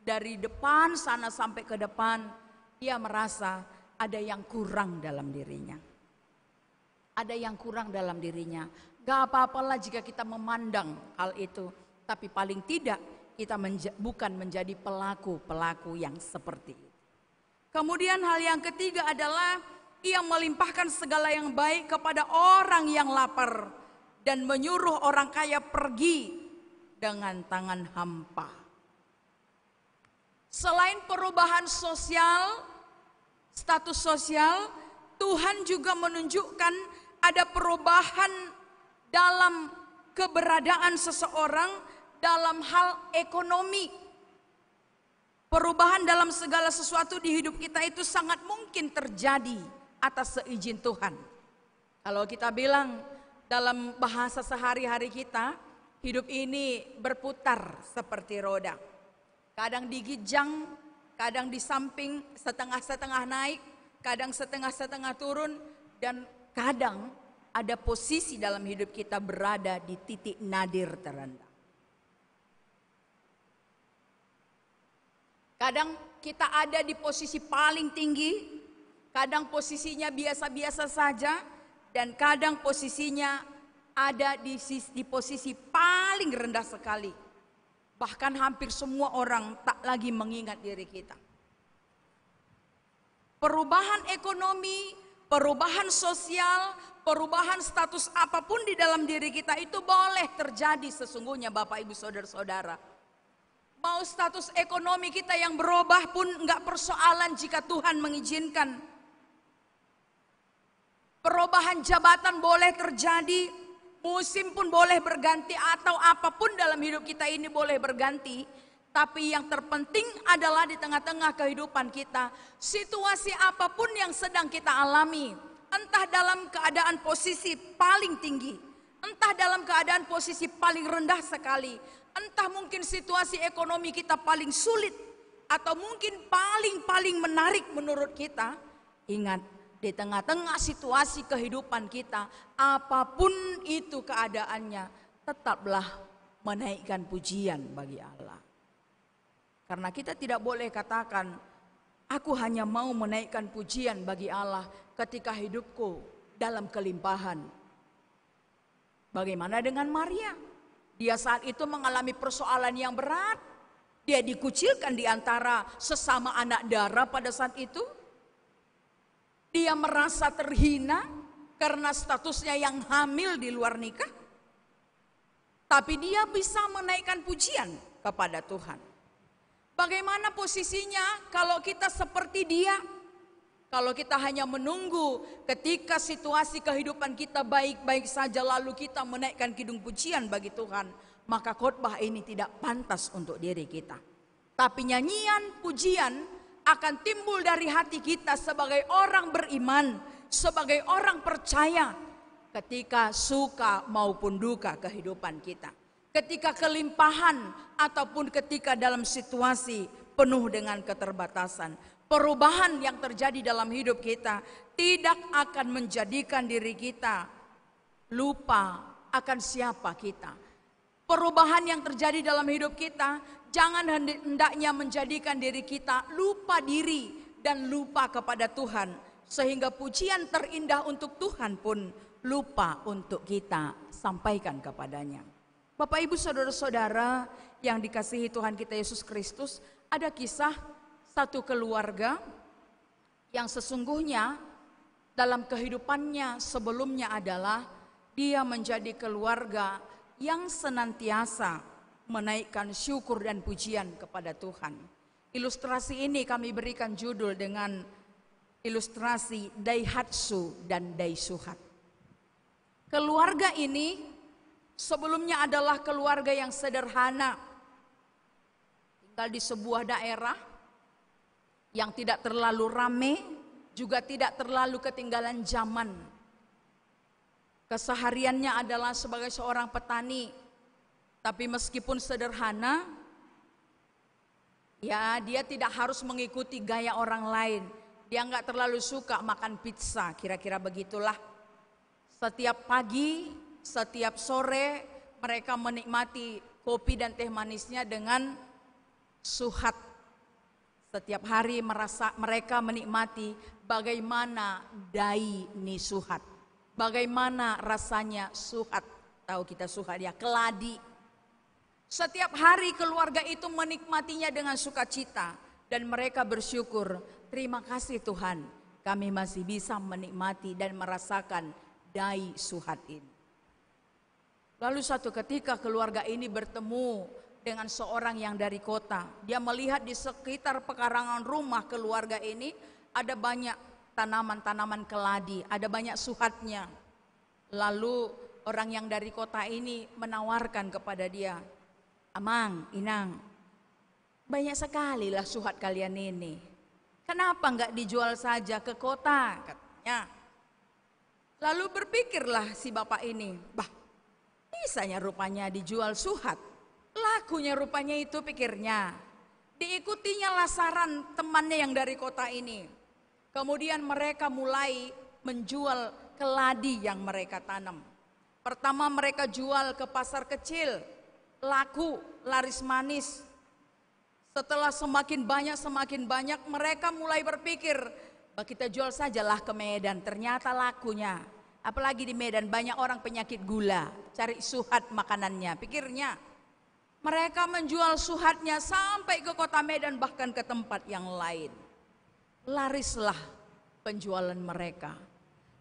D: dari depan sana sampai ke depan, dia merasa ada yang kurang dalam dirinya. Ada yang kurang dalam dirinya. Gak apa-apalah jika kita memandang hal itu. Tapi paling tidak kita bukan menjadi pelaku-pelaku yang seperti itu. Kemudian hal yang ketiga adalah ia melimpahkan segala yang baik kepada orang yang lapar dan menyuruh orang kaya pergi dengan tangan hampa. Selain perubahan sosial, status sosial, Tuhan juga menunjukkan ada perubahan dalam keberadaan seseorang dalam hal ekonomi. Perubahan dalam segala sesuatu di hidup kita itu sangat mungkin terjadi atas seizin Tuhan. Kalau kita bilang dalam bahasa sehari-hari kita, hidup ini berputar seperti roda. Kadang digijang, kadang di samping, setengah-setengah naik, kadang setengah-setengah turun, dan kadang ada posisi dalam hidup kita berada di titik nadir terendah. Kadang kita ada di posisi paling tinggi, kadang posisinya biasa-biasa saja, dan kadang posisinya ada di posisi paling rendah sekali. Bahkan hampir semua orang tak lagi mengingat diri kita. Perubahan ekonomi, perubahan sosial, perubahan status apapun di dalam diri kita itu boleh terjadi sesungguhnya Bapak Ibu Saudara-saudara. Mau status ekonomi kita yang berubah pun enggak persoalan jika Tuhan mengizinkan. Perubahan jabatan boleh terjadi, musim pun boleh berganti, atau apapun dalam hidup kita ini boleh berganti. Tapi yang terpenting adalah di tengah-tengah kehidupan kita, situasi apapun yang sedang kita alami, entah dalam keadaan posisi paling tinggi, entah dalam keadaan posisi paling rendah sekali, entah mungkin situasi ekonomi kita paling sulit, atau mungkin paling menarik menurut kita, ingat, di tengah-tengah situasi kehidupan kita, apapun itu keadaannya, tetaplah menaikkan pujian bagi Allah. Karena kita tidak boleh katakan, aku hanya mau menaikkan pujian bagi Allah ketika hidupku dalam kelimpahan. Bagaimana dengan Maria? Dia saat itu mengalami persoalan yang berat. Dia dikucilkan di antara sesama anak darah pada saat itu. Dia merasa terhina karena statusnya yang hamil di luar nikah. Tapi dia bisa menaikkan pujian kepada Tuhan. Bagaimana posisinya kalau kita seperti dia? Kalau kita hanya menunggu ketika situasi kehidupan kita baik-baik saja lalu kita menaikkan kidung pujian bagi Tuhan, maka khotbah ini tidak pantas untuk diri kita. Tapi nyanyian pujian akan timbul dari hati kita sebagai orang beriman, sebagai orang percaya ketika suka maupun duka kehidupan kita. Ketika kelimpahan ataupun ketika dalam situasi penuh dengan keterbatasan. Perubahan yang terjadi dalam hidup kita tidak akan menjadikan diri kita lupa akan siapa kita. Perubahan yang terjadi dalam hidup kita jangan hendaknya menjadikan diri kita lupa diri dan lupa kepada Tuhan. Sehingga pujian terindah untuk Tuhan pun lupa untuk kita sampaikan kepadanya. Bapak Ibu Saudara-saudara yang dikasihi Tuhan kita Yesus Kristus, ada kisah satu keluarga yang sesungguhnya dalam kehidupannya sebelumnya adalah dia menjadi keluarga yang senantiasa menaikkan syukur dan pujian kepada Tuhan. Ilustrasi ini kami berikan judul dengan ilustrasi Daihatsu dan Daisuhat. Keluarga ini sebelumnya adalah keluarga yang sederhana, tinggal di sebuah daerah yang tidak terlalu ramai, juga tidak terlalu ketinggalan zaman. Kesehariannya adalah sebagai seorang petani, tapi meskipun sederhana, ya dia tidak harus mengikuti gaya orang lain. Dia nggak terlalu suka makan pizza, kira-kira begitulah. Setiap pagi, setiap sore mereka menikmati kopi dan teh manisnya dengan suhat. Setiap hari mereka menikmati bagaimana dai ni suhat. Bagaimana rasanya suhat. Tahu kita suhat ya, keladi. Setiap hari keluarga itu menikmatinya dengan sukacita. Dan mereka bersyukur, terima kasih Tuhan, kami masih bisa menikmati dan merasakan dai suhat ini. Lalu suatu ketika keluarga ini bertemu dengan seorang yang dari kota. Dia melihat di sekitar pekarangan rumah keluarga ini ada banyak tanaman-tanaman keladi, ada banyak suhatnya. Lalu orang yang dari kota ini menawarkan kepada dia, "Amang, Inang, banyak sekali lah suhat kalian ini. Kenapa enggak dijual saja ke kota?" katanya. Lalu berpikirlah si bapak ini, bisanya rupanya dijual suhat. Lakunya rupanya itu pikirnya. Diikutinya lasaran temannya yang dari kota ini. Kemudian mereka mulai menjual keladi yang mereka tanam. Pertama mereka jual ke pasar kecil, laku, laris manis. Setelah semakin banyak mereka mulai berpikir, kita jual sajalah ke Medan. Ternyata lakunya, apalagi di Medan banyak orang penyakit gula, cari suhat makanannya. Pikirnya mereka menjual suhatnya sampai ke kota Medan, bahkan ke tempat yang lain. Larislah penjualan mereka.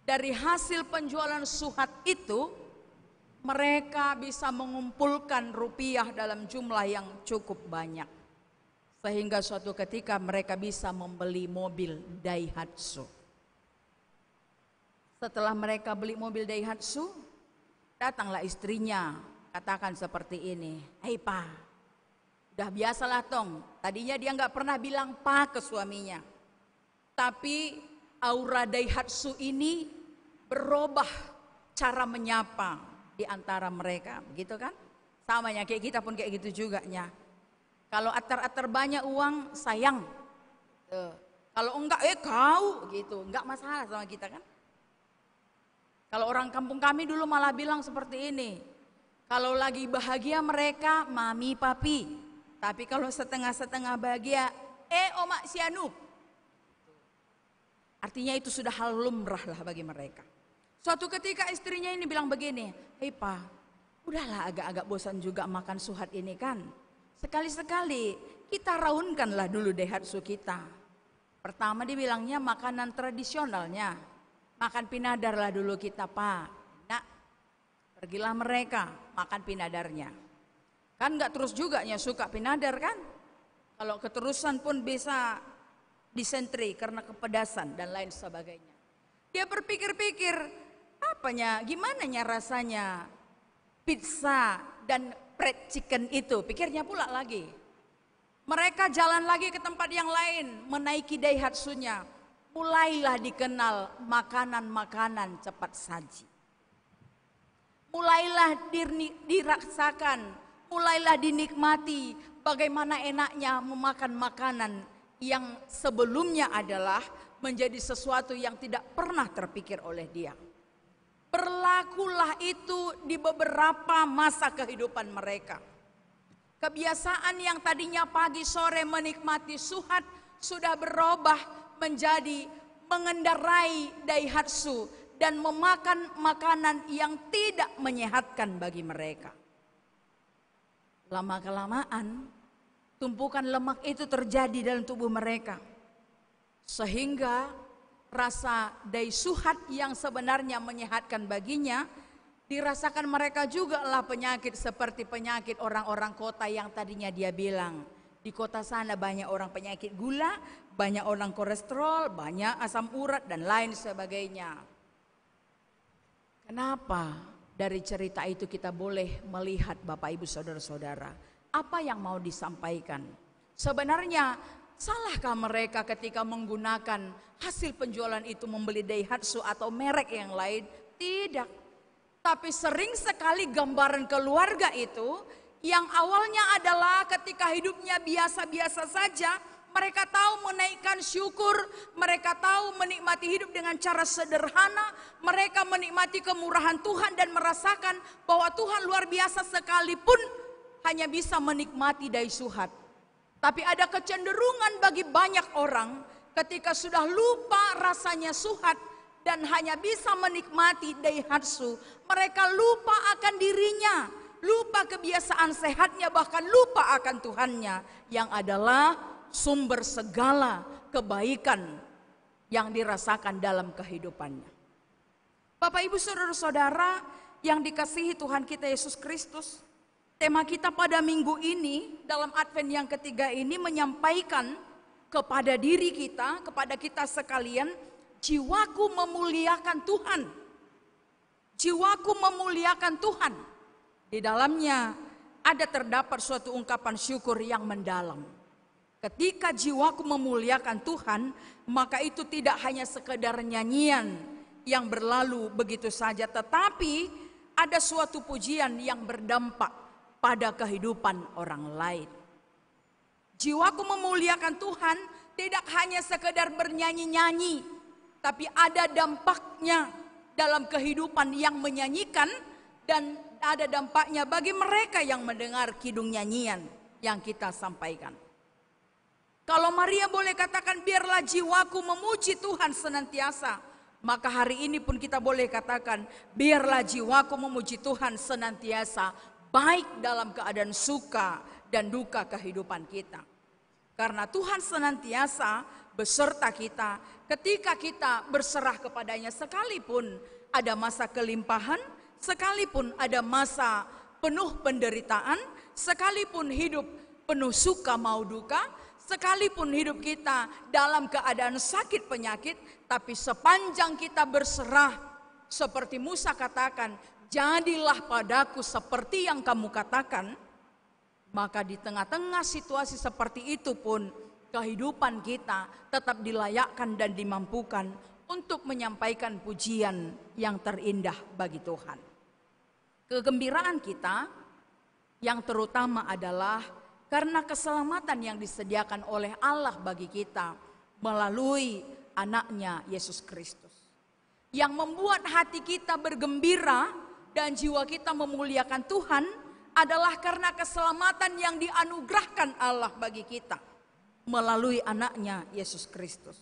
D: Dari hasil penjualan suhat itu, mereka bisa mengumpulkan rupiah dalam jumlah yang cukup banyak. Sehingga suatu ketika mereka bisa membeli mobil Daihatsu. Setelah mereka beli mobil Daihatsu, datanglah istrinya, katakan seperti ini, "Hei Pa, udah biasalah Tong." Tadinya dia nggak pernah bilang Pa ke suaminya. Tapi aura Daihatsu ini berubah cara menyapa di antara mereka, gitu kan? Samanya kayak kita pun kayak gitu juga nya. Kalau atar-atar banyak uang, sayang. Kalau enggak, kau gitu, enggak masalah sama kita kan? Kalau orang kampung kami dulu malah bilang seperti ini. Kalau lagi bahagia mereka, mami, papi. Tapi kalau setengah-setengah bahagia, oma, sianu. Artinya itu sudah hal lumrah lah bagi mereka. Suatu ketika istrinya ini bilang begini, "Hei Pa, udahlah agak-agak bosan juga makan suhat ini kan. Sekali-sekali kita raunkanlah dulu Daihatsu kita." Pertama dibilangnya makanan tradisionalnya. Makan pinadar lah dulu kita Pa. Nah, pergilah mereka makan pinadarnya. Kan gak terus juga suka pinadar kan. Kalau keterusan pun bisa disentri karena kepedasan dan lain sebagainya. Dia berpikir-pikir, gimana rasanya pizza dan fried chicken itu. Pikirnya pula lagi. Mereka jalan lagi ke tempat yang lain, menaiki Daihatsu-nya. Mulailah dikenal makanan-makanan cepat saji. Mulailah dirasakan, mulailah dinikmati bagaimana enaknya memakan makanan yang sebelumnya adalah menjadi sesuatu yang tidak pernah terpikir oleh dia. Berlakulah itu di beberapa masa kehidupan mereka. Kebiasaan yang tadinya pagi sore menikmati suhat sudah berubah menjadi mengendarai Daihatsu dan memakan makanan yang tidak menyehatkan bagi mereka. Lama-kelamaan tumpukan lemak itu terjadi dalam tubuh mereka. Sehingga rasa daisuhat yang sebenarnya menyehatkan baginya dirasakan mereka juga lah penyakit seperti penyakit orang-orang kota yang tadinya dia bilang. Di kota sana banyak orang penyakit gula, banyak orang kolesterol, banyak asam urat dan lain sebagainya. Kenapa dari cerita itu kita boleh melihat Bapak Ibu Saudara-saudara, apa yang mau disampaikan? Sebenarnya salahkah mereka ketika menggunakan hasil penjualan itu membeli Daihatsu atau merek yang lain? Tidak. Tapi sering sekali gambaran keluarga itu yang awalnya adalah ketika hidupnya biasa-biasa saja, mereka tahu menaikkan syukur, mereka tahu menikmati hidup dengan cara sederhana, mereka menikmati kemurahan Tuhan dan merasakan bahwa Tuhan luar biasa sekalipun hanya bisa menikmati daisuhat. Tapi ada kecenderungan bagi banyak orang ketika sudah lupa rasanya suhat dan hanya bisa menikmati daihatsu, mereka lupa akan dirinya, lupa kebiasaan sehatnya, bahkan lupa akan Tuhannya yang adalah sumber segala kebaikan yang dirasakan dalam kehidupannya. Bapak Ibu saudara-saudara yang dikasihi Tuhan kita Yesus Kristus, tema kita pada minggu ini dalam Advent yang ketiga ini menyampaikan kepada diri kita, kepada kita sekalian, jiwaku memuliakan Tuhan. Jiwaku memuliakan Tuhan. Di dalamnya ada terdapat suatu ungkapan syukur yang mendalam. Ketika jiwaku memuliakan Tuhan, maka itu tidak hanya sekedar nyanyian yang berlalu begitu saja, tetapi ada suatu pujian yang berdampak pada kehidupan orang lain. Jiwaku memuliakan Tuhan tidak hanya sekedar bernyanyi-nyanyi, tapi ada dampaknya dalam kehidupan yang menyanyikan dan ada dampaknya bagi mereka yang mendengar kidung nyanyian yang kita sampaikan. Kalau Maria boleh katakan biarlah jiwaku memuji Tuhan senantiasa, maka hari ini pun kita boleh katakan biarlah jiwaku memuji Tuhan senantiasa, baik dalam keadaan suka dan duka kehidupan kita. Karena Tuhan senantiasa beserta kita ketika kita berserah kepadanya, sekalipun ada masa kelimpahan, sekalipun ada masa penuh penderitaan, sekalipun hidup penuh suka mau duka, sekalipun hidup kita dalam keadaan sakit penyakit, tapi sepanjang kita berserah, seperti Musa katakan, jadilah padaku seperti yang kamu katakan, maka di tengah-tengah situasi seperti itu pun kehidupan kita tetap dilayakkan dan dimampukan untuk menyampaikan pujian yang terindah bagi Tuhan. Kegembiraan kita yang terutama adalah karena keselamatan yang disediakan oleh Allah bagi kita melalui anaknya Yesus Kristus. Yang membuat hati kita bergembira dan jiwa kita memuliakan Tuhan adalah karena keselamatan yang dianugerahkan Allah bagi kita melalui anaknya Yesus Kristus.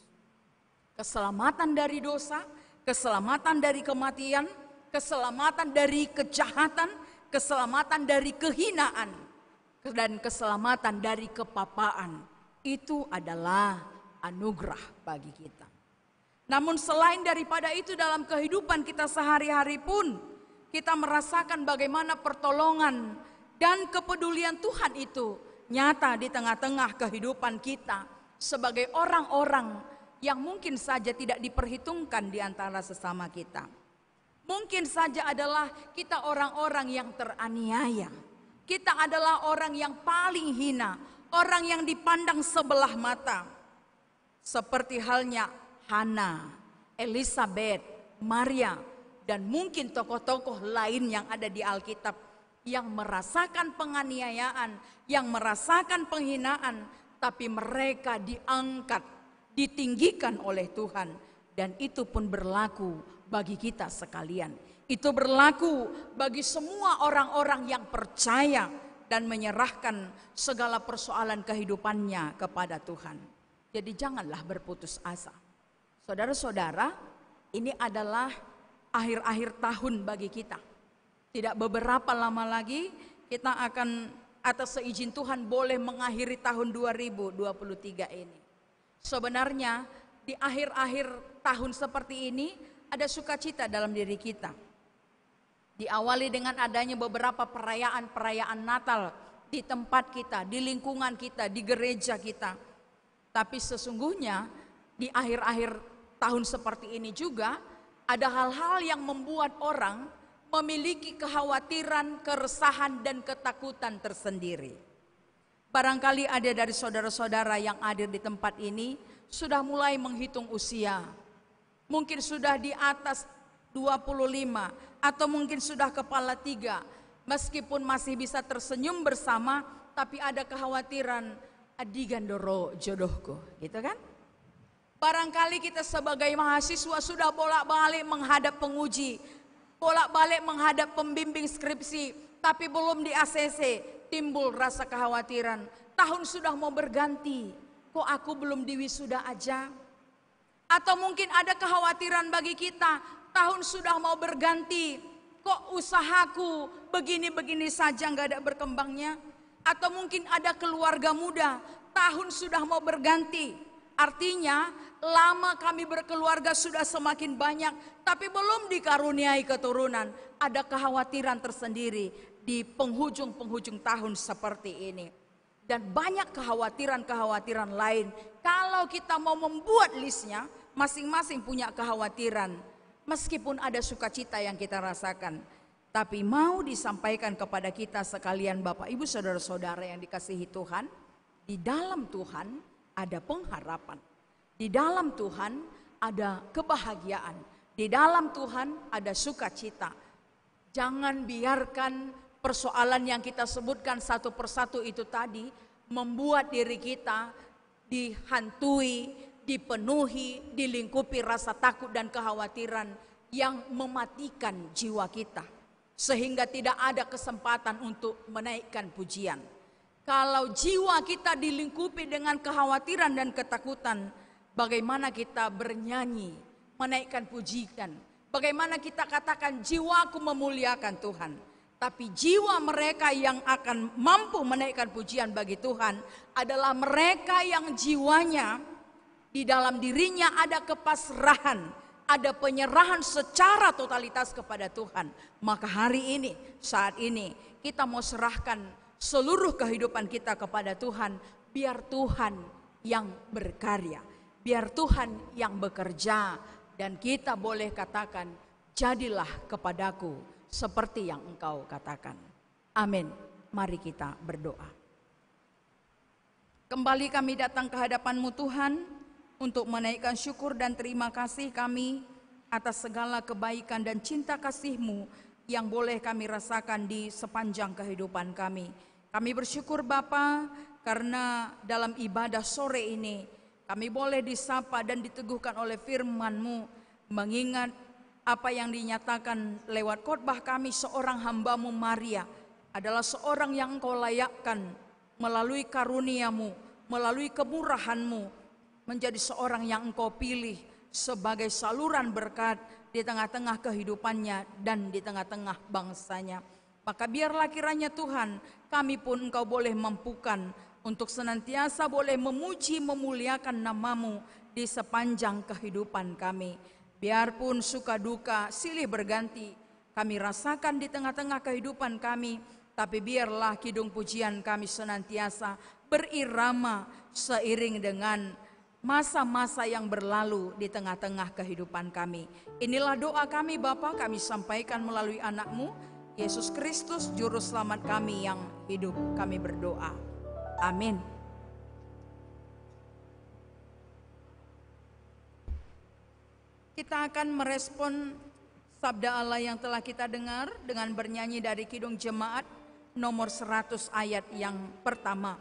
D: Keselamatan dari dosa, keselamatan dari kematian, keselamatan dari kejahatan, keselamatan dari kehinaan, dan keselamatan dari kepapaan. Itu adalah anugerah bagi kita. Namun selain daripada itu, dalam kehidupan kita sehari-hari pun kita merasakan bagaimana pertolongan dan kepedulian Tuhan itu nyata di tengah-tengah kehidupan kita sebagai orang-orang yang mungkin saja tidak diperhitungkan di antara sesama kita. Mungkin saja adalah kita orang-orang yang teraniaya. Kita adalah orang yang paling hina, orang yang dipandang sebelah mata. Seperti halnya Hana, Elizabeth, Maria, dan mungkin tokoh-tokoh lain yang ada di Alkitab yang merasakan penganiayaan, yang merasakan penghinaan, tapi mereka diangkat, ditinggikan oleh Tuhan. Dan itu pun berlaku bagi kita sekalian. Itu berlaku bagi semua orang-orang yang percaya dan menyerahkan segala persoalan kehidupannya kepada Tuhan. Jadi janganlah berputus asa. Saudara-saudara, ini adalah akhir-akhir tahun bagi kita. Tidak beberapa lama lagi kita akan atas seizin Tuhan boleh mengakhiri tahun 2023 ini. Sebenarnya di akhir-akhir tahun seperti ini ada sukacita dalam diri kita. Diawali dengan adanya beberapa perayaan-perayaan Natal di tempat kita, di lingkungan kita, di gereja kita. Tapi sesungguhnya di akhir-akhir tahun seperti ini juga ada hal-hal yang membuat orang memiliki kekhawatiran, keresahan, dan ketakutan tersendiri. Barangkali ada dari saudara-saudara yang hadir di tempat ini sudah mulai menghitung usia. Mungkin sudah di atas 25 atau mungkin sudah kepala 3. Meskipun masih bisa tersenyum bersama, tapi ada kekhawatiran adigandoro jodohku, gitu kan? Barangkali kita sebagai mahasiswa sudah bolak-balik menghadap penguji, bolak-balik menghadap pembimbing skripsi, tapi belum di ACC, timbul rasa kekhawatiran. Tahun sudah mau berganti, kok aku belum di wisuda aja? Atau mungkin ada kekhawatiran bagi kita, tahun sudah mau berganti, kok usahaku begini-begini saja nggak ada berkembangnya? Atau mungkin ada keluarga muda, tahun sudah mau berganti, artinya lama kami berkeluarga sudah semakin banyak, tapi belum dikaruniai keturunan. Ada kekhawatiran tersendiri di penghujung-penghujung tahun seperti ini. Dan banyak kekhawatiran-kekhawatiran lain. Kalau kita mau membuat listnya, masing-masing punya kekhawatiran. Meskipun ada sukacita yang kita rasakan. Tapi mau disampaikan kepada kita sekalian Bapak Ibu Saudara-saudara yang dikasihi Tuhan. Di dalam Tuhan ada pengharapan. Di dalam Tuhan ada kebahagiaan. Di dalam Tuhan ada sukacita. Jangan biarkan persoalan yang kita sebutkan satu persatu itu tadi membuat diri kita dihantui, dipenuhi, dilingkupi rasa takut dan kekhawatiran yang mematikan jiwa kita. Sehingga tidak ada kesempatan untuk menaikkan pujian. Kalau jiwa kita dilingkupi dengan kekhawatiran dan ketakutan, bagaimana kita bernyanyi, menaikkan pujian? Bagaimana kita katakan jiwaku memuliakan Tuhan? Tapi jiwa mereka yang akan mampu menaikkan pujian bagi Tuhan adalah mereka yang jiwanya di dalam dirinya ada kepasrahan, ada penyerahan secara totalitas kepada Tuhan. Maka hari ini, saat ini kita mau serahkan seluruh kehidupan kita kepada Tuhan. Biar Tuhan yang berkarya, biar Tuhan yang bekerja. Dan kita boleh katakan, jadilah kepadaku seperti yang engkau katakan. Amin. Mari kita berdoa. Kembali kami datang ke hadapan-Mu Tuhan untuk menaikkan syukur dan terima kasih kami atas segala kebaikan dan cinta kasih-Mu yang boleh kami rasakan di sepanjang kehidupan kami. Kami bersyukur Bapa karena dalam ibadah sore ini kami boleh disapa dan diteguhkan oleh firman-Mu, mengingat apa yang dinyatakan lewat khotbah kami, seorang hamba-Mu Maria adalah seorang yang Engkau layakkan melalui karunia-Mu, melalui kemurahan-Mu, menjadi seorang yang Engkau pilih sebagai saluran berkat di tengah-tengah kehidupannya dan di tengah-tengah bangsanya. Maka biarlah kiranya Tuhan, kami pun Engkau boleh mampukan untuk senantiasa boleh memuji memuliakan nama-Mu di sepanjang kehidupan kami. Biarpun suka duka silih berganti kami rasakan di tengah-tengah kehidupan kami, tapi biarlah kidung pujian kami senantiasa berirama seiring dengan masa-masa yang berlalu di tengah-tengah kehidupan kami. Inilah doa kami Bapa, kami sampaikan melalui anak-Mu Yesus Kristus Juru Selamat kami yang hidup. Kami berdoa. Amin. Kita akan merespon sabda Allah yang telah kita dengar dengan bernyanyi dari Kidung Jemaat nomor 100 ayat yang pertama.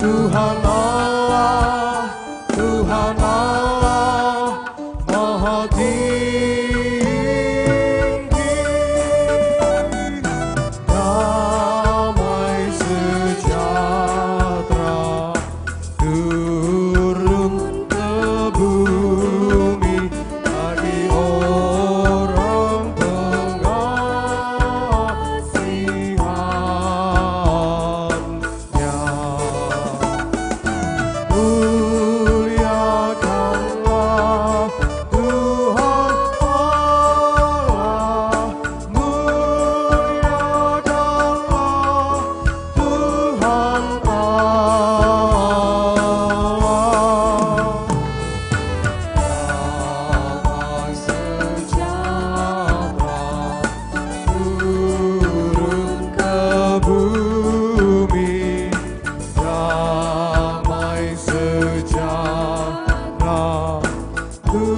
B: Tuhan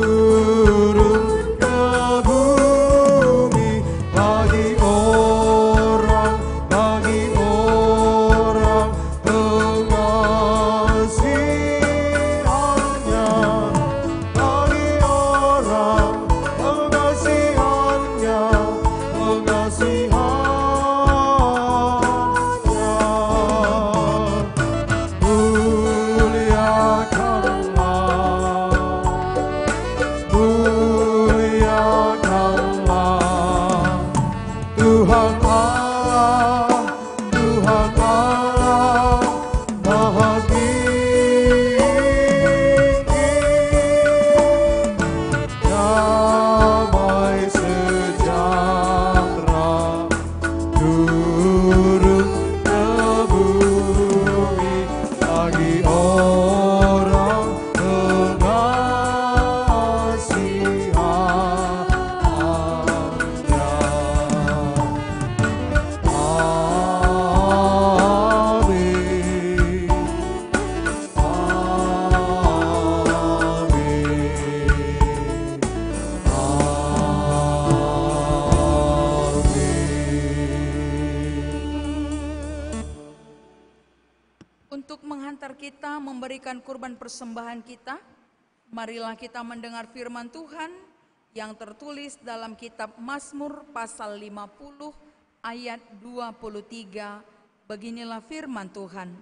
B: turun ke bumi bagi orang pengasihannya, bagi orang pengasihannya, muliakanlah Tuhan Allah, Tuhan Allah Maha tinggi. Damai sejahtera turun ke bumi bagi orang pengasihannya. Amin.
D: Untuk menghantar kita memberikan kurban persembahan kita, marilah kita mendengar firman Tuhan yang tertulis dalam kitab Mazmur pasal 50 ayat 23. Beginilah firman Tuhan.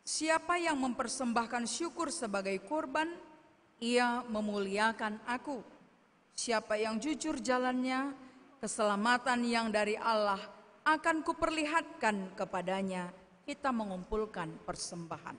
D: Siapa yang mempersembahkan syukur sebagai kurban, ia memuliakan aku. Siapa yang jujur jalannya, keselamatan yang dari Allah akan kuperlihatkan kepadanya. Kita mengumpulkan persembahan.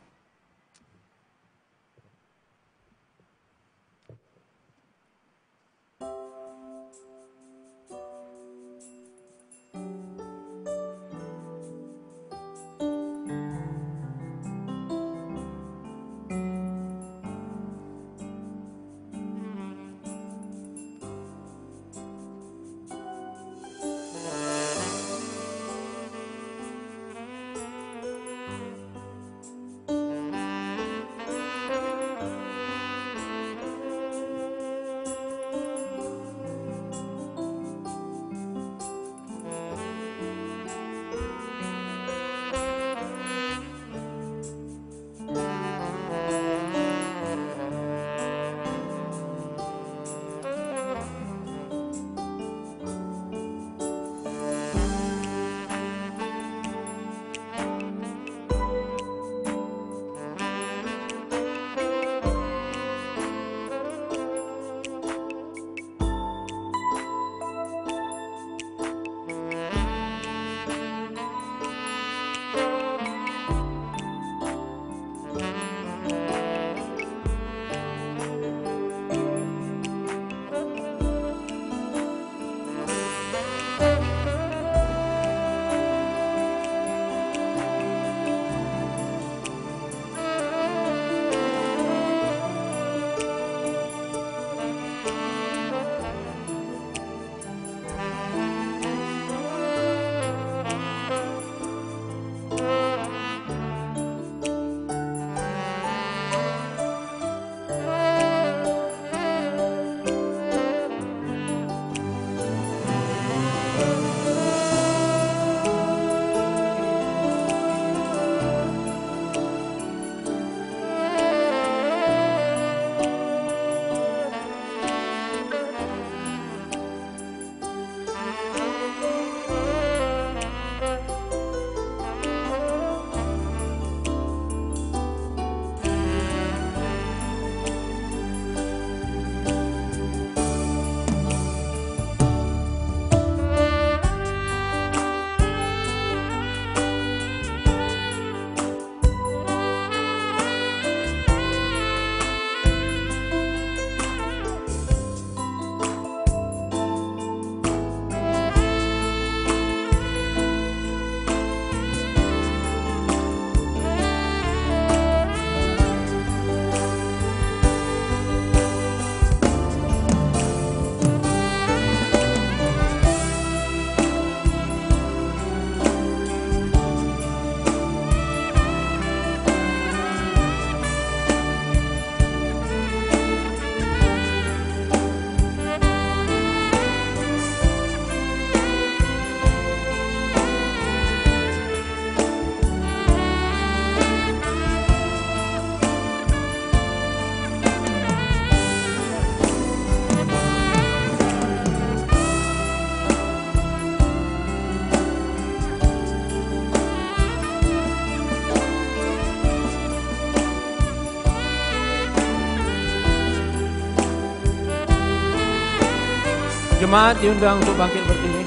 A: Jemaat diundang untuk bangkit berdiri.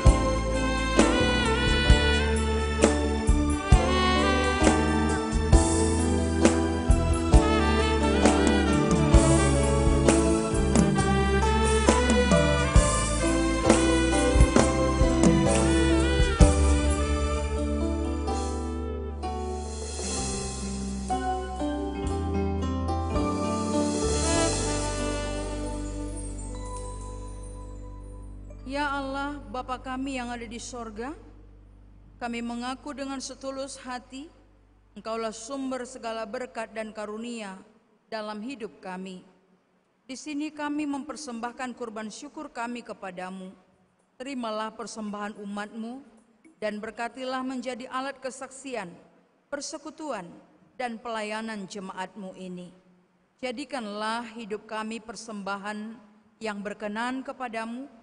D: Ya Allah, Bapa kami yang ada di sorga, kami mengaku dengan setulus hati, Engkaulah sumber segala berkat dan karunia dalam hidup kami. Di sini kami mempersembahkan kurban syukur kami kepadamu. Terimalah persembahan umat-Mu dan berkatilah menjadi alat kesaksian, persekutuan, dan pelayanan jemaat-Mu ini. Jadikanlah hidup kami persembahan yang berkenan kepadamu,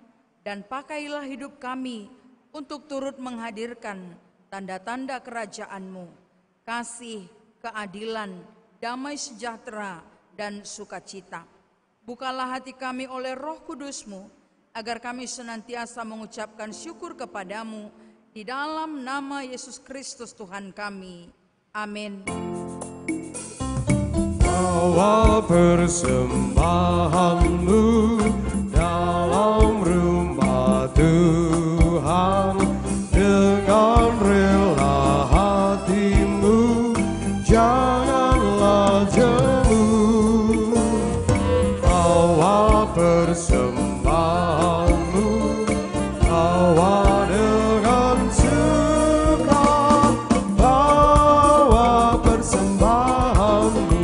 D: dan pakailah hidup kami untuk turut menghadirkan tanda-tanda kerajaan-Mu, kasih, keadilan, damai sejahtera, dan sukacita. Bukalah hati kami oleh Roh Kudus-Mu, agar kami senantiasa mengucapkan syukur kepadamu di dalam nama Yesus Kristus Tuhan kami. Amin.
B: Bawa persembahanmu dalam rumah Tuhan dengan rela hatimu, janganlah jemu. Bawa persembahanmu, bawa dengan suka, bawa persembahanmu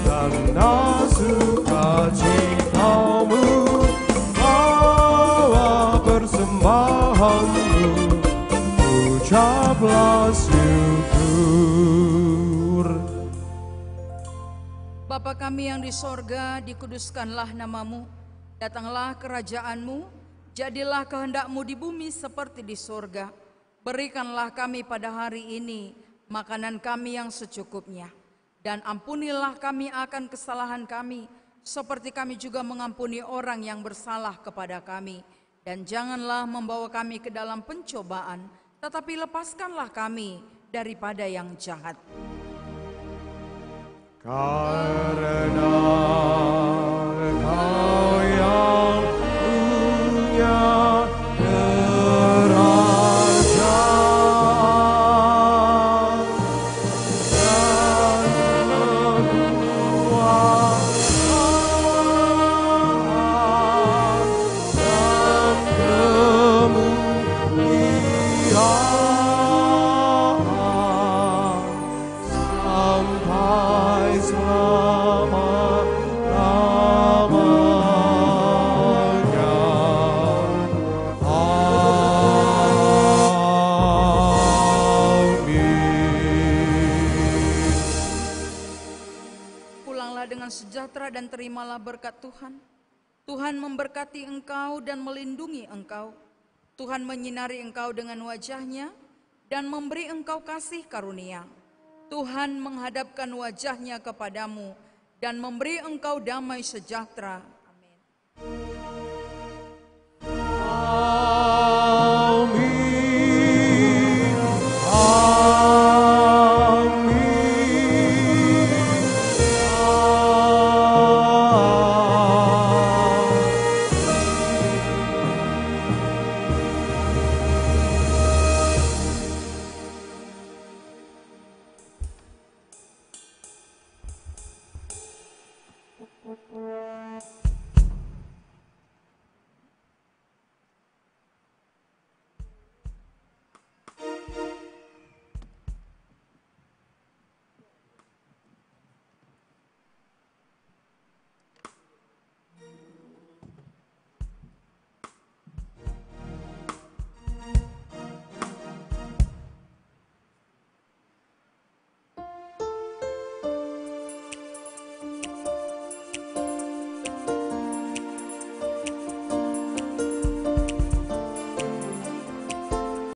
B: karena sukacitamu, bawa persembahanmu, ucaplah syukur.
D: Bapa kami yang di sorga, dikuduskanlah namamu, datanglah kerajaanmu, jadilah kehendakmu di bumi seperti di sorga. Berikanlah kami pada hari ini makanan kami yang secukupnya, dan ampunilah kami akan kesalahan kami, seperti kami juga mengampuni orang yang bersalah kepada kami. Dan janganlah membawa kami ke dalam pencobaan, tetapi lepaskanlah kami daripada yang jahat.
B: Karena Engkau yang punya kerajaan dan kekuasaan dan kemuliaan sampai selama-lamanya. Amin.
D: Pulanglah dengan sejahtera dan terimalah berkat Tuhan. Tuhan memberkati engkau dan melindungi engkau. Tuhan menyinari engkau dengan wajah-Nya dan memberi engkau kasih karunia. Tuhan menghadapkan wajah-Nya kepadamu dan memberi engkau damai sejahtera. Amin.